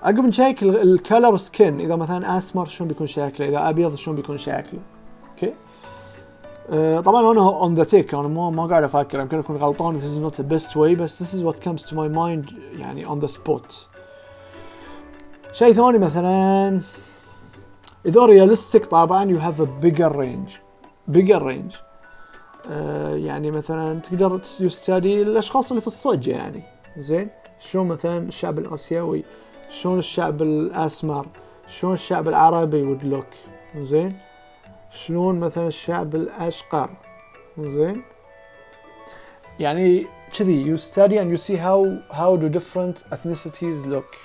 عقب نشيك الكلر سكين، اذا مثلا اسمر شلون بيكون شكله، اذا ابيض شلون بيكون شكله. اوكي. طبعا انا اون ذا تيك، انا ما قاعد افكر، يمكن اكون غلطان. this is not the best way، بس this is what comes to my mind يعني on the spot. شيء ثاني مثلا اذا رياليستيك طبعا you have a bigger range. يعني مثلا تقدر يستدي الاشخاص اللي في الصج يعني. زين شلون مثلا الشعب الاسيوي، شلون الشعب الاسمر، شلون الشعب العربي would look. زين شلون مثلا الشعب الاشقر. زين يعني كذي you study and you see how do different ethnicities look.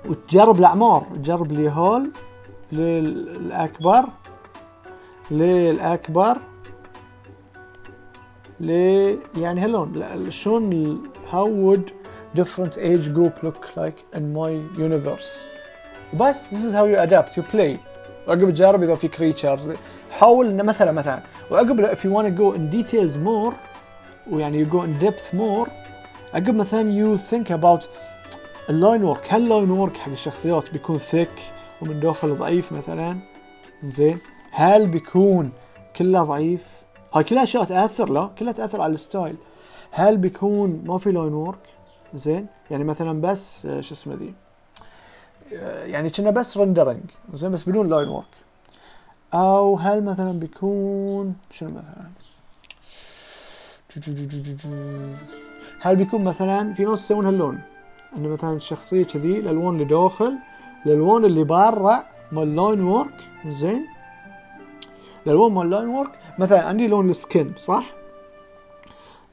وتجرب الأعمار، تجرب اليهال للأكبر يعني هلون شلون how would different age group look like in my universe. بس this is how you adapt you play. وعقب تجرب إذا في creatures حاول إن مثلا وعقب if you want to go in details more ويعني you go in depth more عقب مثلا you think about اللاين وورك. هل اللاين وورك حق الشخصيات بيكون thick ومن داخل ضعيف مثلا؟ زين هل بيكون كله ضعيف؟ هاي كلها اشياء تاثر، لا كلها تاثر على الستايل. هل بيكون ما في لاين وورك؟ زين يعني مثلا بس شو اسمه ذي يعني كنا بس رندرنج زين بس بدون لاين وورك. او هل مثلا بيكون شنو مثلا هل بيكون مثلا في ناس يسوون هاللون انه مثلا الشخصيه كذي الالوان اللي داخل الالوان اللي برا مال لاين وورك. زين الالوان مال لاين وورك مثلا عندي لون السكن صح،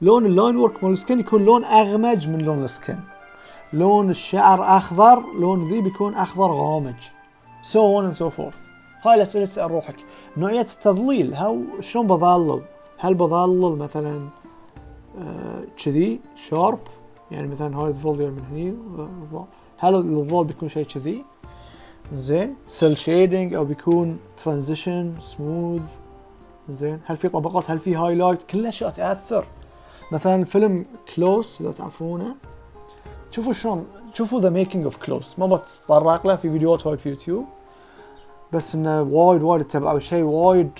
لون اللاين وورك مال السكن يكون لون اغمج من لون السكن، لون الشعر اخضر لون ذي بيكون اخضر غامج so on and so forth. هاي الاسئله تسال روحك. نوعيه التظليل شلون بظلل، هل بظلل مثلا كذي شارب يعني مثلا هاي الظل من هني هل الظل بيكون شيء كذي زين سيل شيدنج او بيكون ترانزيشن سموث. زين هل في طبقات، هل في هايلايت، كل اشياء تاثر. مثلا فيلم كلوس اذا تعرفونه شوفوا شلون شوفوا ذا ميكينج اوف كلوس، ما بتطرق له في فيديوهات وايد في يوتيوب بس انه وايد تبعوا شيء وايد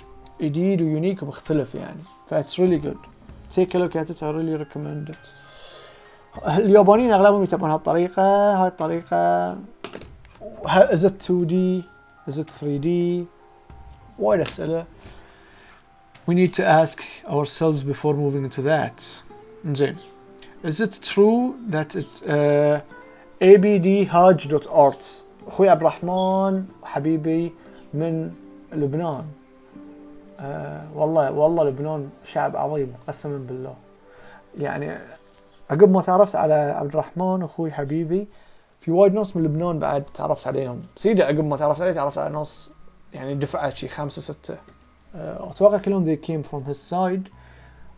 جديد ويونيك ومختلف يعني فاتس ريلي جود. take a look at it I really recommend it. اليابانيين اغلبهم يتبعون هالطريقه. هاي الطريقه is it 2D is it 3D وايد اسئله we need to ask ourselves before moving into that. زين is it true that it's abdhaj.art اخوي عبد الرحمن حبيبي من لبنان. والله لبنان شعب عظيم قسما بالله. يعني عقب ما تعرفت على عبد الرحمن اخوي حبيبي في وايد ناس من لبنان بعد تعرفت عليهم. سيدي عقب ما تعرفت عليه تعرفت على ناس يعني دفعة شي 5-6 اتوقع كلهم they came from his side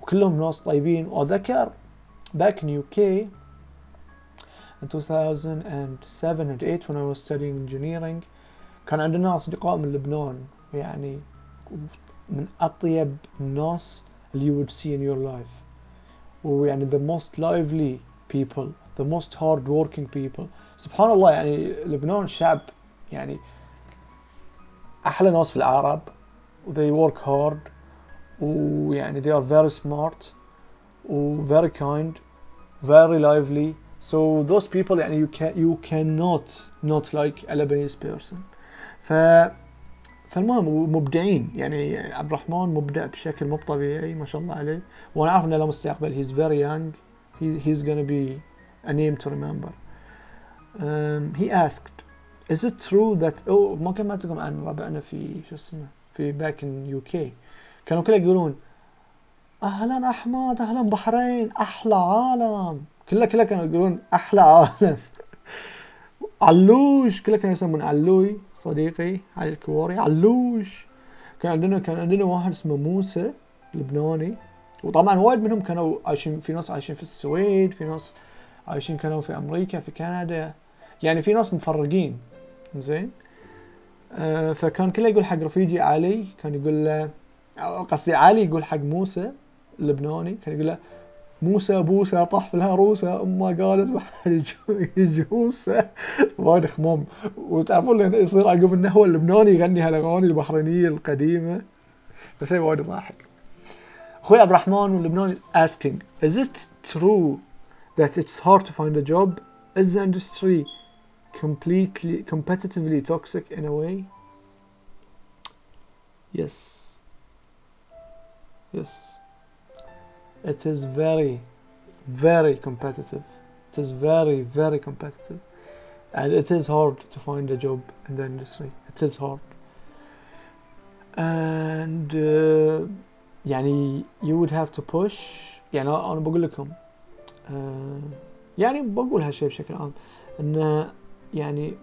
وكلهم ناس طيبين. واذكر back in UK in 2007 and 8 when I was studying engineering كان عندنا أصدقاء من لبنان يعني من أطيب الناس اللي you would see in your life ويعني the most lively people the most hard working people. سبحان الله يعني لبنان شعب يعني أحلى ناس في العرب they work hard ويعني they are very smart و very kind very lively so those people يعني you cannot not like a Lebanese person. فالمهم مبدعين يعني عبد الرحمن مبدع بشكل مو طبيعي ما شاء الله عليه وانا عارف انه له مستقبل. he's very young he's gonna be a name to remember. He asked is it true that ما كلمتكم عن ربعنا في شو اسمه في back in UK كانوا كله يقولون اهلا احمد اهلا بحرين احلى عالم كله كانوا يقولون احلى عالم. علوش كله كانوا يسمون علوي صديقي علي الكواري علوش. كان عندنا واحد اسمه موسى لبناني وطبعا وايد منهم كانوا عايشين في ناس عايشين في السويد في ناس عايشين كانوا في امريكا في كندا يعني في ناس مفرقين. زين فكان كله يقول حق رفيجي علي كان يقول له قصدي علي يقول حق موسى اللبناني كان يقول له موسى بوسى طح في الهروسة أمه قالت بحر يجوسة وايد خمام. وتعرفون لأنه يصير عقب إنه هو اللبناني يغني هالأغاني البحرينية القديمة فشيء وايد ضاحك. أخوي عبد الرحمن من لبنان asking is it true that it's hard to find a job? Is the industry completely competitively toxic in a way? Yes Yes. It is very, very competitive. It is very, very competitive. And it is hard to find a job in the industry. It is hard. And يعني you would have to push. يعني أنا بقول لكم يعني بقول هالشيء بشكل عام إن يعني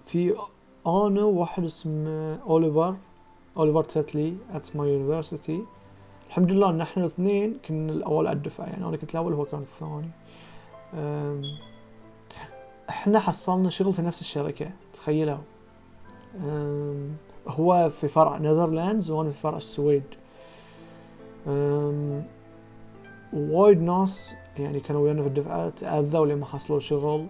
في أنا واحد اسمه أوليفر تيتلي at my university. الحمد لله إن إحنا الاثنين كنا الأول على الدفعة، يعني أنا كنت الأول وهو كان الثاني. إحنا حصلنا شغل في نفس الشركة، تخيلوا. هو في فرع نذرلاندز وأنا في فرع السويد. وايد ناس يعني كانوا ويانا في الدفعة تأذوا لما حصلوا شغل،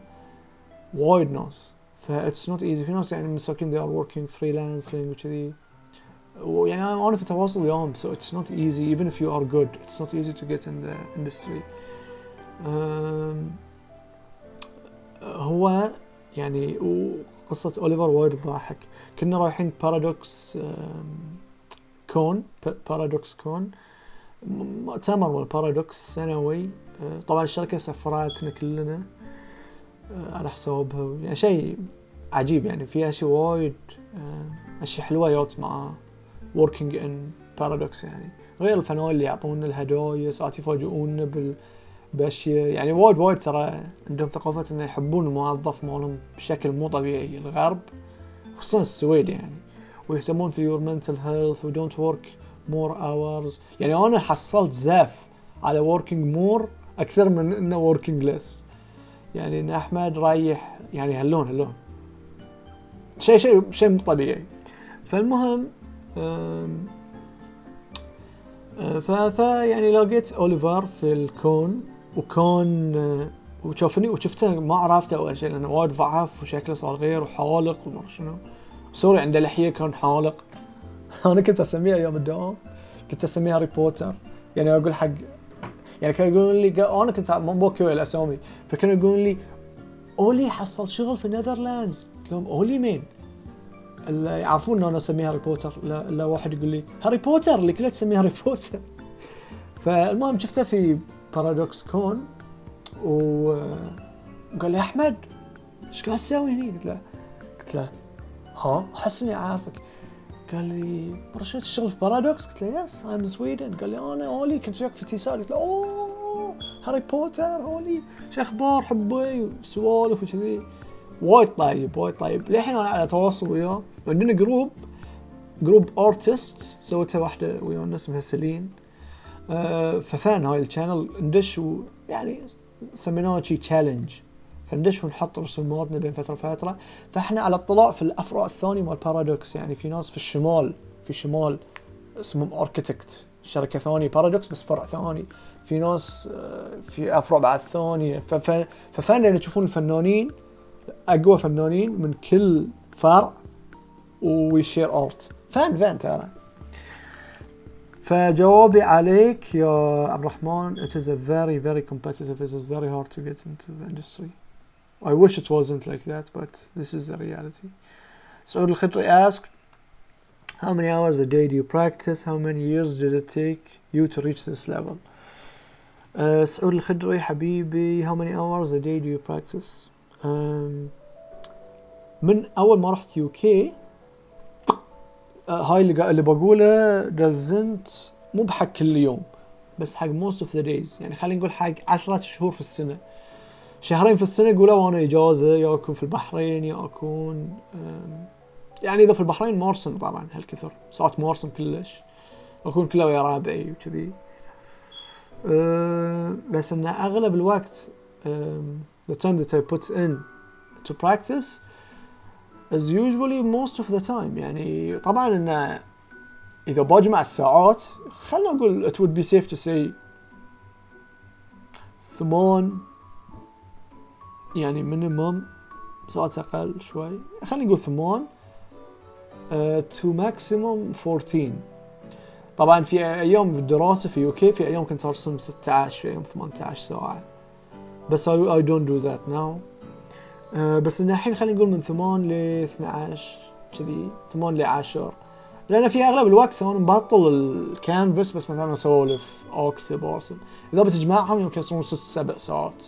وايد ناس. it's not easy. في ناس يعني مساكين they are working freelancing وكذي، ويعني أنا في تواصل وياهم. so it's not easy even if you are good. it's not easy to get in the industry. هو يعني وقصة أوليفر وايد ضاحك. كنا رايحين بارادوكس كون مؤتمر والبارادوكس سنوي. طبعا الشركة سفرتنا كلنا على حسابها، يعني شيء عجيب، يعني فيها شيء وايد أشياء حلوة مع working in paradox. يعني غير الفنان اللي يعطونا الهدايا، ساعات يفاجئونا بأشياء. يعني وايد ترى عندهم ثقافة إنه يحبون الموظف مالهم بشكل مو طبيعي. الغرب خصوصا السويد يعني، ويهتمون في your mental health و don't work more hours. يعني أنا حصلت زاف على working more أكثر من إنه working less. يعني إن أحمد رايح يعني هاللون شيء مو طبيعي. فالمهم يعني لقيت أوليفر في الكون، وشوفني وشفته ما عرفته أول شيء لأنه وايد ضعف وشكله صار غير وحالق وما شنو. سوري عنده لحية كان حالق. أنا كنت أسميه أيام الدوام كنت أسميه هاري بوتر. يعني أقول حق يعني كانوا يقولون لي أنا كنت مو بوكي الأسامي، فكانوا يقولون لي أولي حصل شغل في نذرلاندز. قلت لهم أولي مين؟ اللي يعرفون إن أنا أسميه هاري بوتر. لا واحد يقول لي هاري بوتر اللي كله تسميه هاري بوتر. فالمهم شفته في بارادوكس كون وقال لي أحمد إيش قاعد تسوي هني؟ قلت له ها أحس إني عارفك. قال لي رشيت الشغل في بارادوكس. قلت له يس I'm Sweden. قال لي أنا أولي كنت وياك في تيسال. قلت له أوه هاري بوتر أولي شو أخبار حبي وسوالف وكذي. وايد طيب للحين أنا على تواصل وياه. عندنا جروب ارتست سويتها واحدة ويانا اسمها سلين. ففان هاي الشانل ندش ويعني سميناه شي تشالنج، فندش ونحط رسوماتنا بين فترة. فاحنا على اطلاع في الافرع الثاني مال بارادوكس. يعني في ناس في الشمال اسمهم اركيتكت، شركة ثانية بارادوكس بس فرع ثاني. في ناس في افرع بعد ثانية. ففان يعني تشوفون الفنانين اقوى فنانين من كل فرع ويشير ارت. فان ترى. فجوابي عليك يا عبد الرحمن it is a very very competitive. It is very hard to get into the industry. I wish it wasn't like that, but this is the reality. سعود الخضري asked how many hours a day do you practice? How many years did it take you to reach this level? سعود الخضري حبيبي how many hours a day do you practice? من أول ما رحت UK هاي اللي بقوله دزنت مو بحق كل يوم بس حق most of the days. يعني خلينا نقول حق 10 شهور في السنة، شهرين في السنة يقولوا وانا إجازة، يا أكون في البحرين يا أكون يعني إذا في البحرين مارسن طبعا هالكثر ساعات مارسن كلش، أكون كله ويا رابعي وكذي. بس إن أغلب الوقت the time that I put in to practice is usually most of the time. يعني طبعا إن إذا بجمع الساعات خلنا نقول it would be safe to say 8 يعني minimum ساعات أقل شوي، خلينا نقول 8 to maximum 14. طبعا في أيام بالدراسة في UK في أيام كنت أرسم 16 في أيام 18 ساعة بس I don't do that now. بس إن الحين خلينا نقول من 8 ل 12 كذي 8 ل 10 لان في اغلب الوقت انا مبطل الكانفاس بس مثلا اسولف او اكتب او ارسم، اذا بتجمعهم يمكن يصيرون 6-7 ساعات،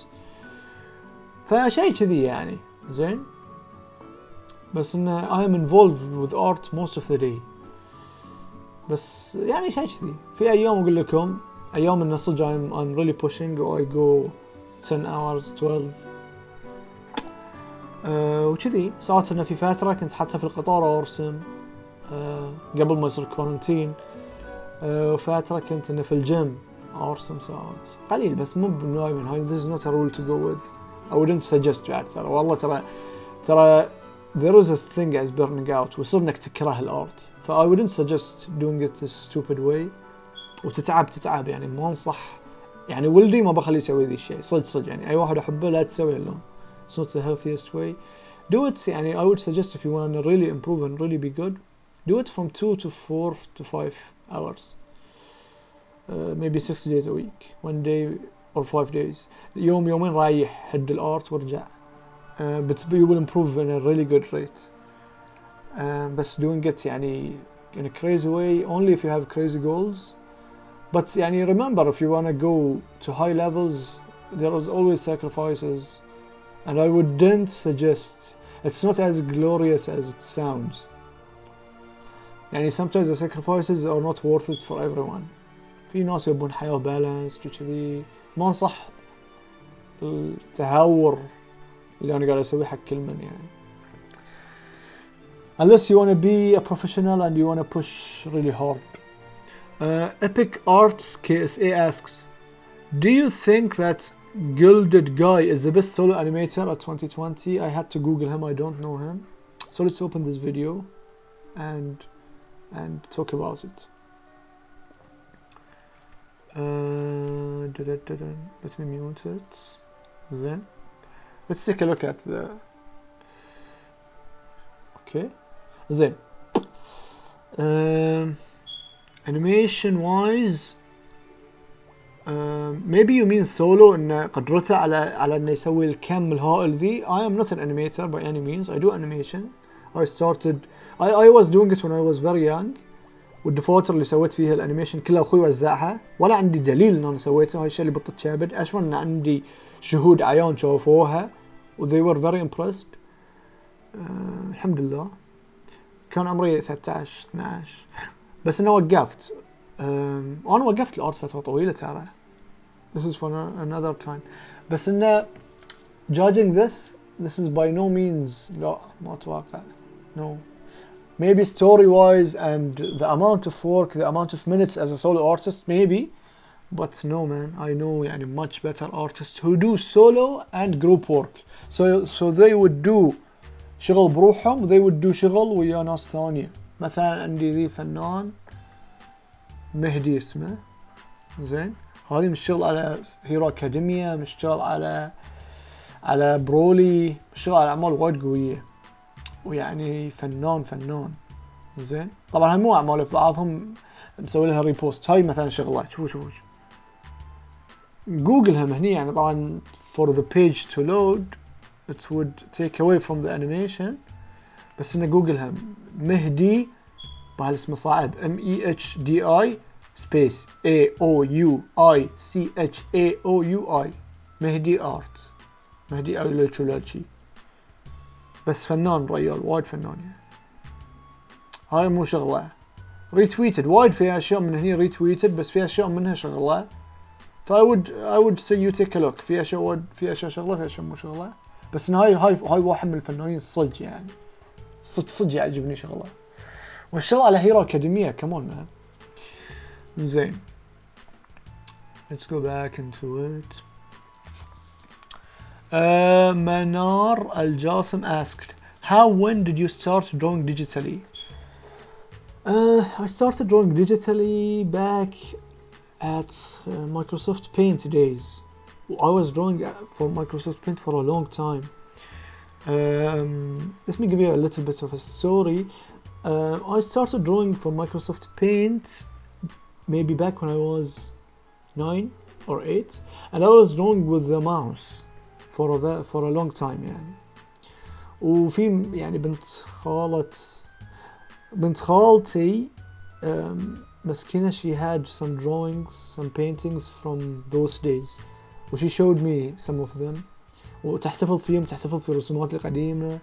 فشيء كذي يعني زين. بس انه I am involved with art most of the day. بس يعني شيء كذي. في ايام اقول لكم ايام انه صدق I'm really pushing or I go 10 hours 12 وكذي. صارت انه في فترة كنت حتى في القطار ارسم قبل ما يصير كورنتين، وفترة كنت انه في الجيم ارسم ساعات قليل بس مو دائما. هاي this is not a rule to go with. I wouldn't suggest بعد ترى والله ترى there is a thing as burning out ويصير انك تكره الارت، ف I wouldn't suggest doing it this stupid way وتتعب يعني. ما انصح يعني ولدي ما بخليه يسوي ذي الشيء صدق يعني. اي واحد احبه لا تسوي اللون. It's not the healthiest way. Do it يعني I would suggest if you want to really improve and really be good, do it from 2 to 4 to 5 hours. Maybe 6 days a week, 1 day or 5 days. يوم يومين رايح حد الارت وارجع. But you will improve in a really good rate. بس doing it يعني in a crazy way only if you have crazy goals. But يعني remember if you want to go to high levels there is always sacrifices, and I wouldn't suggest, it's not as glorious as it sounds. يعني sometimes the sacrifices are not worth it for everyone. في ناس يبون حياة بالانس وكذي. ما انصح التهور اللي انا قاعد اسويه حق كل من يعني. Unless you want to be a professional and you want to push really hard. Epic Arts KSA asks, do you think that Gilded Guy is the best solo animator at 2020? I had to Google him, I don't know him. So let's open this video and talk about it. Let me mute it. Then let's take a look at the okay. Then animation wise maybe you mean solo ان قدرته على انه يسوي الكم الهائل ذي. I am not an animator by any means. I do animation. I was doing it when I was very young. والدفاتر اللي سويت فيها الانيميشن كلها اخوي وزعها، ولا عندي دليل ان انا سويته. هاي الشيء اللي بطت شابد. اشوى ان عندي شهود عيان شافوها و they were very impressed. الحمد لله. كان عمري 13 12 بس انه وقفت. وانا وقفت الارت فترة طويلة ترى. This is for another time. بس انه judging this is by no means لا ما اتوقع. No. Maybe story wise and the amount of work, the amount of minutes as a solo artist maybe, but no man, I know يعني much better artists who do solo and group work. So they would do شغل بروحهم, they would do شغل ويا ناس ثانية. مثلا عندي ذي فنان مهدي اسمه زين، هذه مشتغل على هيرو اكاديميا، مشتغل على برولي، مشتغل على اعمال وايد قوية ويعني فنان زين. طبعا هاي مو اعماله، في بعضهم مسوي لها ريبوست. هاي مثلا شغله شوفوا جوجلهم هني يعني. طبعا for the page to load it would take away from the animation، بس انه جوجلهم مهدي بهالاسم صعب MEHDI space AOUICHAOUI مهدي ارت، مهدي اولوتشولاتشي. بس فنان ريال وايد فنان يعني. هاي مو شغله ريتويتد، وايد فيها اشياء من هني ريتويتد، بس فيها اشياء منها شغله. ف I would say you take a look. في اشياء وايد، في اشياء شغله، في اشياء مو شغله. بس ان هاي واحد من الفنانين الصج يعني، صج يعجبني شغله. والشغل على هيرو اكاديميا كمان مان. زين let's go back into it. Manar Al-Jasim asked, when did you start drawing digitally? I started drawing digitally back at Microsoft Paint days. I was drawing for Microsoft Paint for a long time. Let me give you a little bit of a story. I started drawing for Microsoft Paint maybe back when I was 9 or 8, and I was drawing with the mouse for a long time يعني. وفي يعني بنت خالة بنت خالتي مسكينة she had some drawings, some paintings from those days و she showed me some of them وتحتفظ فيهم، تحتفظ في رسومات القديمة.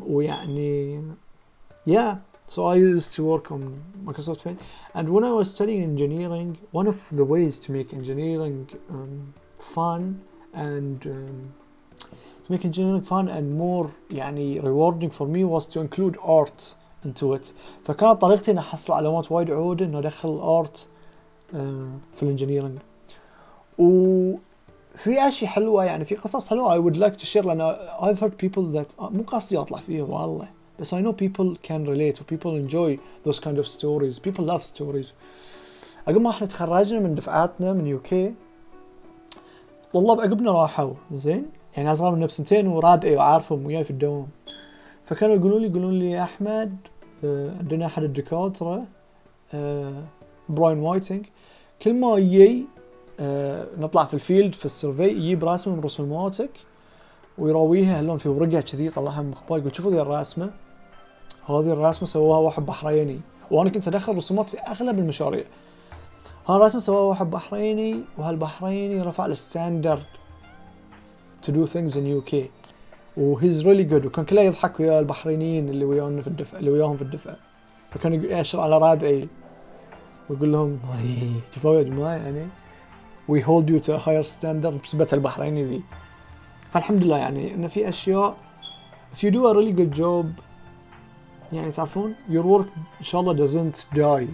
ويعني yeah, so I used to work on Microsoft Paint, and when I was studying engineering, one of the ways to make engineering fun and more يعني rewarding for me was to include art into it. فكانت طريقتي إن أحصل علامات وايد عودة إنه أدخل الارت في الانجينيرينج. وفي أشياء حلوة يعني، في قصص حلوة I would like to share، لأن I've heard people that مو قصدي أطلع فيه والله، بس I know people can relate و people enjoy those kind of stories. People love stories. عقب ما احنا تخرجنا من دفعاتنا من UK، طلاب عقبنا راحوا زين، يعني أصغر من بسنتين ورابعي وعارفهم وياي في الدوام. فكانوا يقولون لي يا أحمد عندنا أحد الدكاترة براين وايتنج، كل ما يجي نطلع في الفيلد في السيرفي يجيب رسمة من رسوماتك ويراويها هلون في ورقة كذي، طلعها من مخباي يقول شوفوا ذي الرسمة، هذه الرسمة سواها واحد بحريني، وأنا كنت أدخل رسومات في أغلب المشاريع. هالرسمة سواها واحد بحريني، وهالبحريني رفع الستاندرد to do things in UK و he's really good. وكان كله يضحك ويا البحرينيين اللي وياهم في الدفعة، فكان يأشر على رابعي ويقول لهم شوفوا يا جماعة يعني we hold you to a higher standard بسبة البحريني ذي. فالحمد لله يعني إن في أشياء if you do a really good job يعني تعرفون your work إن شاء الله doesn't die،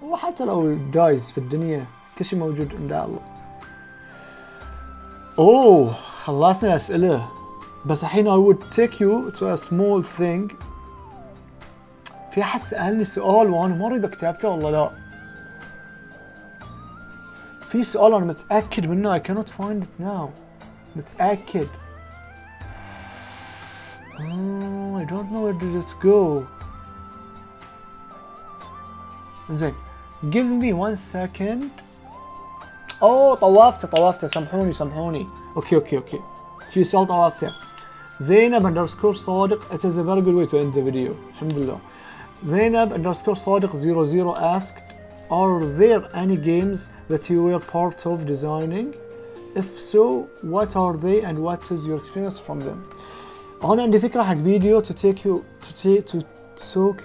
وحتى لو dies في الدنيا كل شيء موجود عند الله. أوه خلصنا الأسئلة، بس الحين I would take you to a small thing. في أحد سألني سؤال وأنا ما أريد كتبته ولا لا. في سؤال أنا متأكد منه I cannot find it now. متأكد. Oh, I don't know where did it go. زين. Give me 1 second. أوه طوافته سامحوني. أوكي. في سؤال طوافته. زينب _ صادق. It is a very good way to end the video. الحمد لله. زينب _ صادق 00 asked, are there any games that you were part of designing? If so, what are they and what is your experience from them? أنا عندي فكرة حق فيديو to take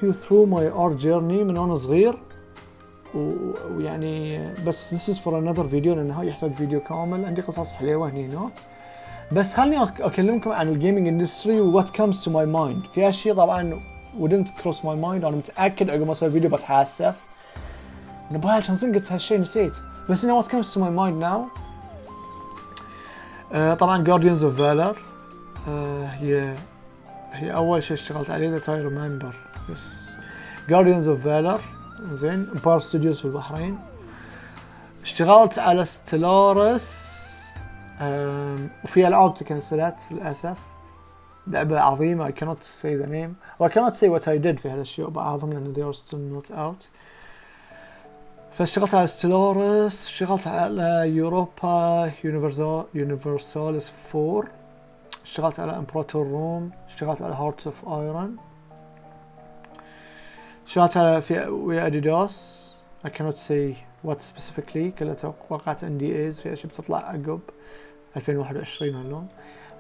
you through my art journey من وأنا صغير، ويعني بس this is for another video لأنه يحتاج فيديو كامل. عندي قصص حلوة هنا، بس خلني أكلمكم عن الجيمنج اندستري و what comes to my mind. في أشياء طبعا wouldn't cross my mind، أنا متأكد عقب ما أسوي فيديو بتحاسف نبغى كان قلت هالشيء نسيت، بس what comes to my mind now. طبعا Guardians of Valor هي أول شيء اشتغلت عليه that I remember. yes. Guardians of Valor زين. Empire Studios في البحرين. اشتغلت على ستيلارس وفي ألعاب تكنسلت للأسف. لعبة عظيمة I cannot say the name و I cannot say what I did في هالأشياء بعضهم لأن they are still not out. فاشتغلت على ستيلارس، اشتغلت على يوروبا يونيفرساليس 4، اشتغلت على امبراطور روم، اشتغلت على هارتس اوف ايرون، اشتغلت على ويا اديداس I cannot say what specifically، كلها وقعت NDAs في اشياء بتطلع عقب 2021 هاللون.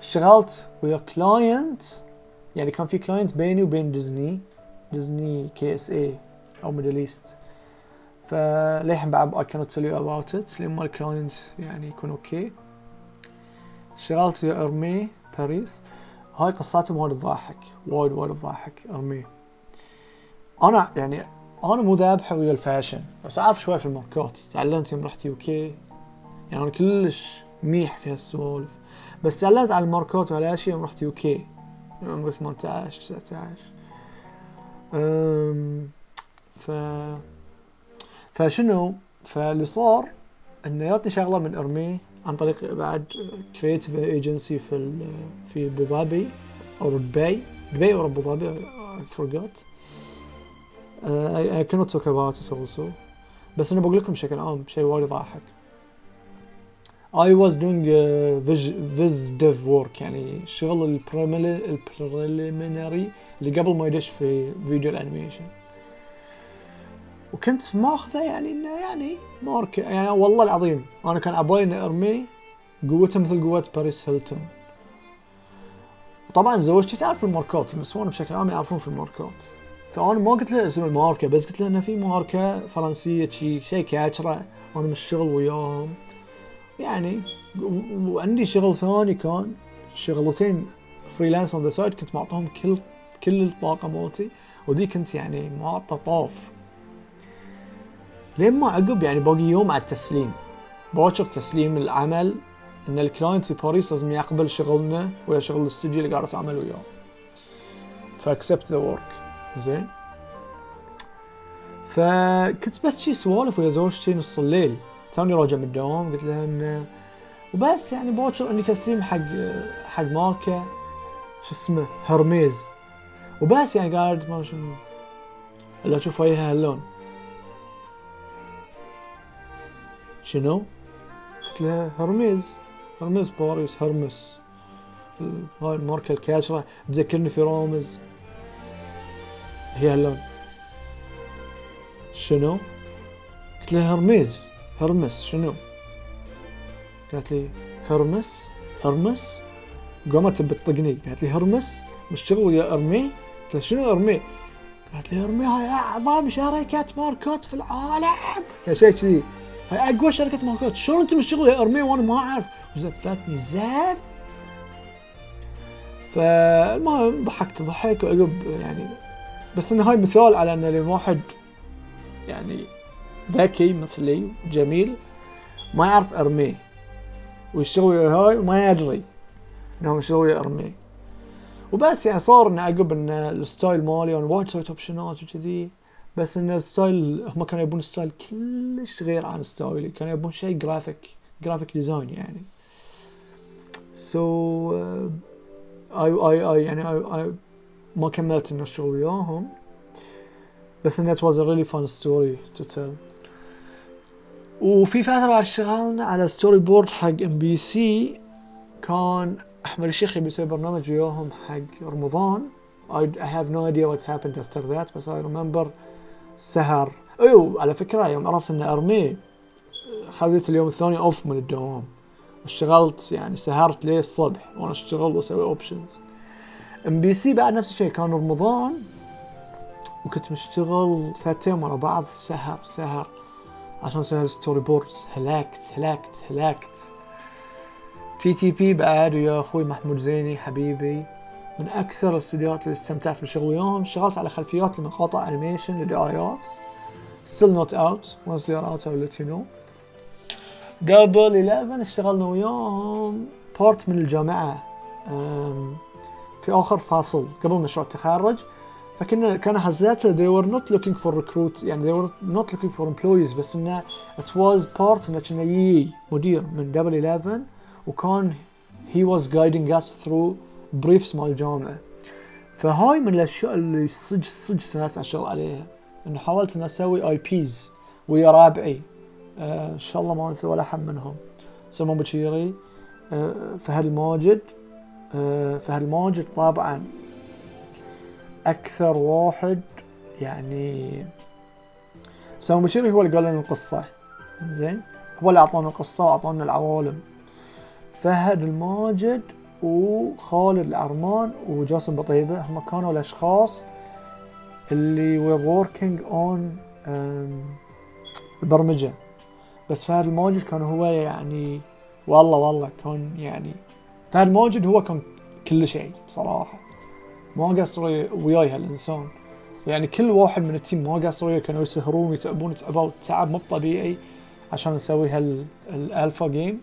اشتغلت ويا كلاينت، يعني كان في كلاينت بيني وبين ديزني KSA او ميدل ايست، فليحين بعد I cannot tell you about it لين ما الكلاينت يعني يكون اوكي. اشتغلت ويا ارمي باريس، هاي قصتهم وايد تضحك، وايد تضحك. ارمي انا يعني انا مو ذابحه ويا الفاشن، بس اعرف شوي في الماركات، تعلمت يوم رحت UK، يعني انا كلش ميح في هالسوالف، بس تعلمت على الماركات وهالاشياء يوم رحت UK يوم عمري 18 19. فشنو فاللي صار انه جاتني شغله من ارمي عن طريق بعد كرييتيف ايجنسي في ابو ظبي او دبي او ابو ظبي I forgot. I cannot talk about it also، بس انا بقول لكم بشكل عام شيء وايد يضحك. I was doing viz dev work يعني شغل البريليمينري اللي قبل ما يدش في فيديو الانيميشن، وكنت ماخذه يعني انه يعني ماركة يعني والله العظيم انا كان عبالي اني ارمي قوته مثل قوة باريس هيلتون. طبعا زوجتي تعرف الماركات، النسوان بشكل عام يعرفون في الماركات، فانا ما قلت لها اسم الماركة، بس قلت لها انه في ماركة فرنسية شيء كاتشرة، انا مش شغل وياهم يعني، وعندي شغل ثاني كان شغلتين فريلانس اون ذا سايد كنت معطيهم كل الطاقة مالتي، وذي كنت يعني معطى طاف لين ما عقب يعني باقي يوم على التسليم، باكر تسليم العمل، ان الكلاينت في باريس لازم يقبل شغلنا ويا شغل الاستوديو اللي قاعد اتعامل وياه. So accept the work. زين. فكنت بس شي سوالف ويا زوجتي نص الليل، توني راجع من الدوام، قلت لها انه وبس يعني باكر عندي تسليم حق ماركة شو اسمه هرميز، وبس يعني قاعد ما شنو الا اشوف وجهها هاللون. شنو؟ قلت لها هرميز باريس هرمس، هاي الماركة الكاشرة تذكرني في رامز، هي هاللون. شنو؟ قلت لها هرمس شنو؟ قالت لي هرمس قامت بتطقني، قالت لي هرمس مش شغل يا ارمي؟ قلت لها شنو ارمي؟ قالت لي ارمي هاي اعظم شركة ماركات في العالم يا شيء كذي، هاي اقوى شركة ماركات، شلون انت مش شغل يا ارمي وانا ما اعرف؟ وزفتني زف. فالمهم ضحكت ضحك وعقب يعني، بس ان هاي مثال على ان الواحد يعني ذكي مثلي جميل ما يعرف ارميه ويشتغل هاي وما يدري انه يسوي ارميه، وبس يعني صار ان عقب ان الستايل مالي انا وايد سويت اوبشنات وكذي، بس ان الستايل هم كانوا يبون ستايل كلش غير عن ستايلي، كانوا يبون شيء جرافيك ديزاين يعني. سو اي يعني I ما كملت انه الشغل وياهم، بس انه it was a really fun story to tell. وفي فترة بعد اشتغلنا على ستوري بورد حق ام بي سي، كان احمد الشيخ يبي يسوي برنامج وياهم حق رمضان. I have no idea what happened after that، بس I remember سهر. ايوه على فكرة يوم عرفت ان ارمي خذيت اليوم الثاني اوف من الدوام، اشتغلت يعني سهرت ليه الصبح وانا اشتغل واسوي اوبشنز. ام بي سي بعد نفس الشيء كان رمضان، وكنت مشتغل 3 أيام ورا بعض سهر عشان اسوي ستوري بوردز. هلكت. تي تي بي بعد ويا اخوي محمود زيني حبيبي، من اكثر الاستديوهات اللي استمتعت بالشغل وياهم. اشتغلت على خلفيات لمقاطع انيميشن لدعايات. still not out once they are out I will let you know. قبل 11 اشتغلنا وياهم بارت من الجامعة في آخر فاصل قبل مشروع التخرج، كان حزتها they were not looking for recruit يعني they were not looking for employees، بس انه it was part انه كنا مدير من دبل 11 وكان he was guiding us through briefs مال الجامعة. فهاي من الاشياء اللي صج سنة اشتغل عليها، انه حاولت ان اسوي اي بيز ويا رابعي ان شاء الله ما انسى ولا حد منهم، سمو بشيري، فهد الماجد طبعا اكثر واحد يعني. سمو بشيري هو اللي قال لنا القصة، زين هو اللي اعطانا القصة واعطانا العوالم. فهد الماجد وخالد العرمان وجاسم بطيبة هم كانوا الاشخاص اللي were working on البرمجة، بس فهد الماجد كان هو يعني والله كان يعني فهد الماجد هو كان كل شيء بصراحة، ما قصر وياي هالإنسان يعني. كل واحد من التيم ما قصر وياي، كانوا يسهرون ويتعبون تعب مو طبيعي عشان نسوي هالالفا جيم.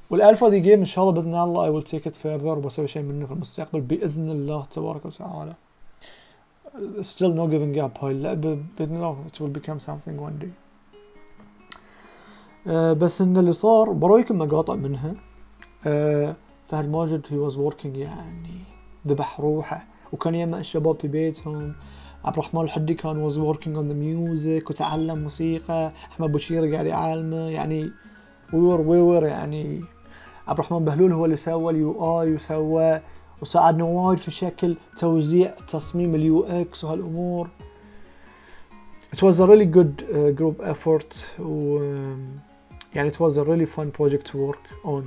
والالفا دي جيم ان شاء الله باذن الله I will take it further وبسوي شيء منه في المستقبل باذن الله تبارك وتعالى. still no giving up، هاي اللعبة باذن الله it will become something one day. بس ان اللي صار برويكم مقاطع منها. فهد ماجد he was working يعني ذبح روحه، وكان يجمع الشباب في بيتهم. عبد الرحمن الحدي كان was working on the music وتعلم موسيقى. احمد بشير قاعد يعلمه يعني ويور يعني عبد الرحمن بهلول هو اللي سوى اليو اي وساعدنا وايد في شكل توزيع تصميم اليو اكس وهالامور. It was a really good group effort يعني it was a really fun project to work on.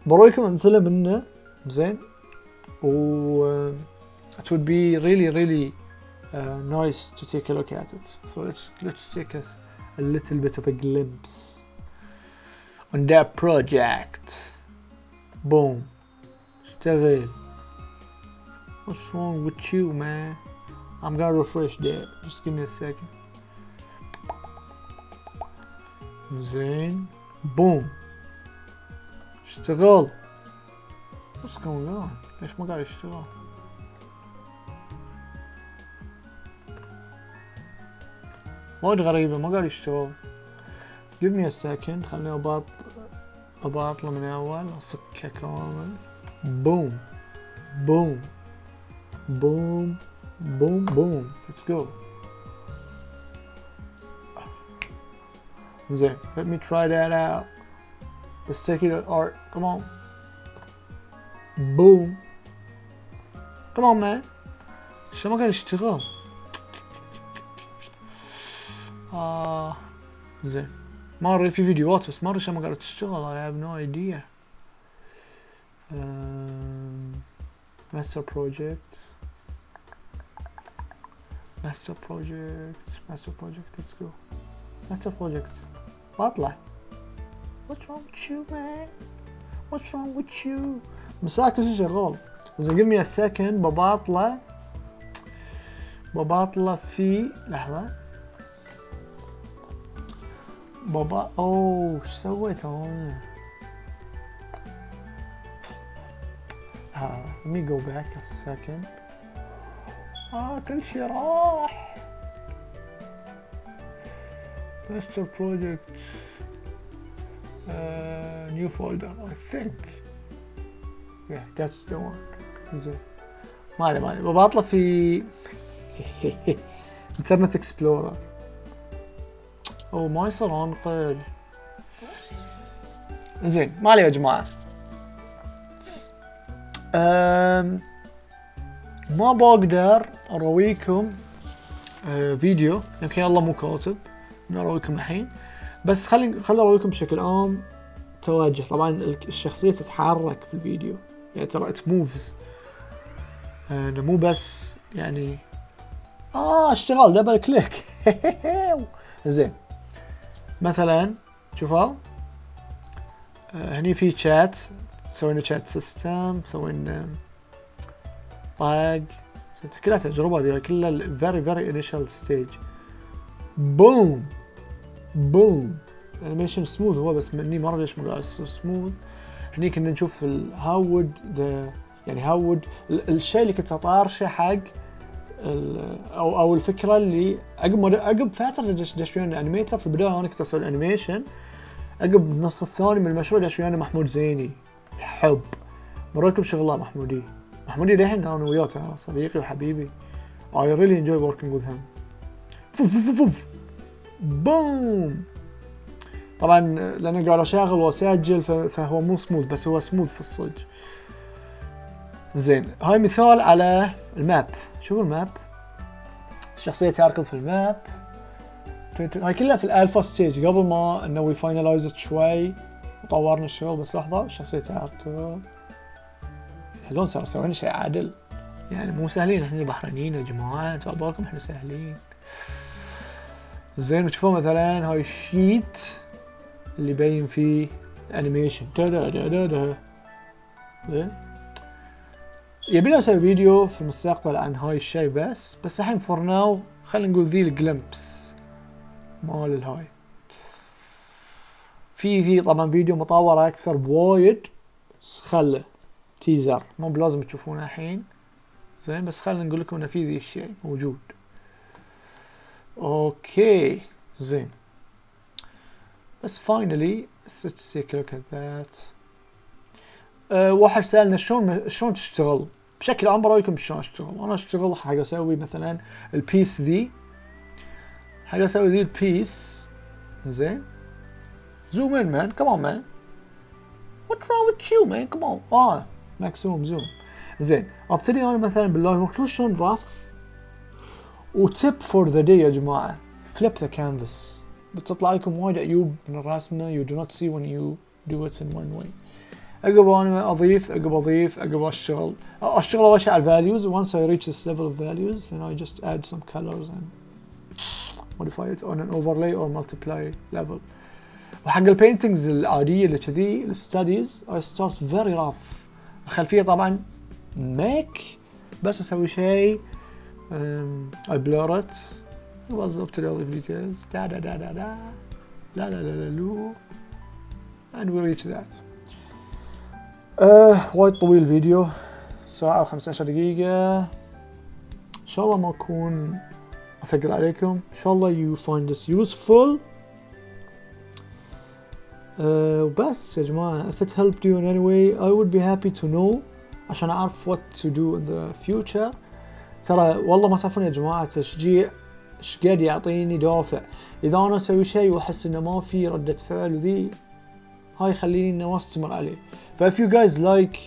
برويكم أمثلة منه زين it would be really nice to take a look at it. So let's take a little bit of a glimpse on that project. Boom. اشتغل. What's wrong with you, man? I'm gonna refresh that. Just give me a second. زين. Boom. اشتغل. What's going on? ليش ما قاعد يشتغل؟ وايد غريبة ما قاعد يشتغل. Give me a second. خلني أباطله من أول أصكه كامل. Boom. Boom. Boom. Boom. Boom. Let's go. زين. Let me try that out. Let's take it at art. Come on. Boom. Come on, man. شو ما قاعد يشتغل؟ زين. ما أدري في فيديوهات بس ما أدري شو ما قاعدة تشتغل. I have no idea. Master project. Master project. Let's go. Master project. بطلع. What's wrong with you, man? What's wrong with you? مساكن شو شغال. إذا give me a second بباطله في لحظة. اوه ايش سويت انا؟ let me go back a second. كل شي راح. master project new folder I think. yeah that's the one. زين مالي بباطله في internet explorer. ما يصير انقل. زين مالي يا جماعة. ما بقدر ارويكم فيديو يمكن الله مو كاتب اني ارويكم الحين، بس خلي ارويكم بشكل عام توجه. طبعا الشخصية تتحرك في الفيديو يعني ترى it moves. مو بس يعني اشتغل دبل كليك. زين مثلا شوفوا هني في شات، سوينا شات سيستم، سوينا طاق، كلها تجربة دي كلها very initial stage. بوم بوم animation smooth هو بس مني مرة ليش ما قاعد smooth. هني كنا نشوف how would الشيء اللي كنت اطارشه حق او الفكره اللي عقب فتره دش ويانا انيميتر. في البدايه انا كنت اسوي الانيميشن، عقب النص الثاني من المشروع دش ويانا محمود زيني الحب. مراكب شغله محمودي للحين انا وياه صديقي وحبيبي. I really enjoy working with him. فوف بوم. طبعا لانه قاعد اشغل واسجل فهو مو سموث، بس هو سموث في الصج. زين هاي مثال على الماب. شوفوا الماب، الشخصية تركض في الماب. هاي كلها في الالفا ستيج قبل ما انه وي فاينلايزت شوي وطورنا الشغل. بس لحظة الشخصية تركض. هلون صار سوينا شيء عادل يعني، مو سهلين احنا بحرينيين يا جماعة، انتوا عبالكم احنا سهلين. زين وتشوفوا مثلا هاي الشيت اللي يبين فيه الانيميشن. زين يبينا نسوي فيديو في المستقبل عن هاي الشيء، بس الحين فور ناو خلينا نقول ذي الجلمبس مال الهاي. في طبعا فيديو مطور اكثر بوايد، خله تيزر مو بلازم تشوفونه الحين. زين بس خلينا نقول لكم ان في ذي الشيء موجود. اوكي زين بس فاينلي let's take a look at that. واحد سألنا شلون تشتغل بشكل عام. برايكم شلون اشتغل؟ انا اشتغل حاجه اسوي مثلا البيس ذي، حاجه اسوي ذي البيس. زين zoom in man, come on man. What's wrong with you man, come on. ماكسيموم زوم. زين ابتدي انا مثلا بالله مكتوب شلون رف. وتip for the day يا جماعة، flip the canvas. بتطلع لكم وايد عيوب من الرسمة you do not see when you do it in one way. عقب انا اضيف عقب اشتغل اول شيء على values. Once I reach this level of values then I just add some colors and modify it on an overlay or multiply level. وحق البينتينجز العادية اللي كذي الستاديز I start very rough. الخلفية طبعا make بس اسوي شيء I blur it. وظبط لي اضيف details دا دا دا دا دا لا لا لا لو and we reach that. وايد طويل الفيديو، ساعة و15 دقيقة. ان شاء الله ما اكون اثقل عليكم، ان شاء الله you find this useful. وبس يا جماعة if it helped you in any way I would be happy to know عشان اعرف what to do in the future. ترى والله ما تعرفون يا جماعة تشجيع ايش قاعد يعطيني دافع. اذا انا اسوي شيء واحس انه ما في ردة فعل وذي هاي يخليني انه ما استمر عليه. ف if you guys like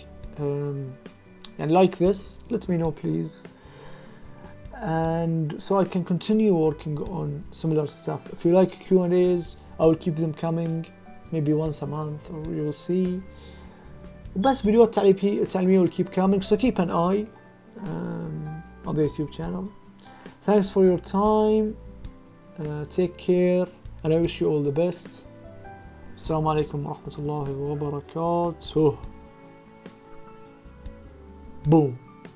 يعني like this let me know please and so I can continue working on similar stuff. If you like Q&As I will keep them coming maybe once a month or you will see. بس فيديوهات تعليمية will keep coming so keep an eye on the YouTube channel. Thanks for your time. Take care and I wish you all the best. السلام عليكم ورحمة الله وبركاته. Boom.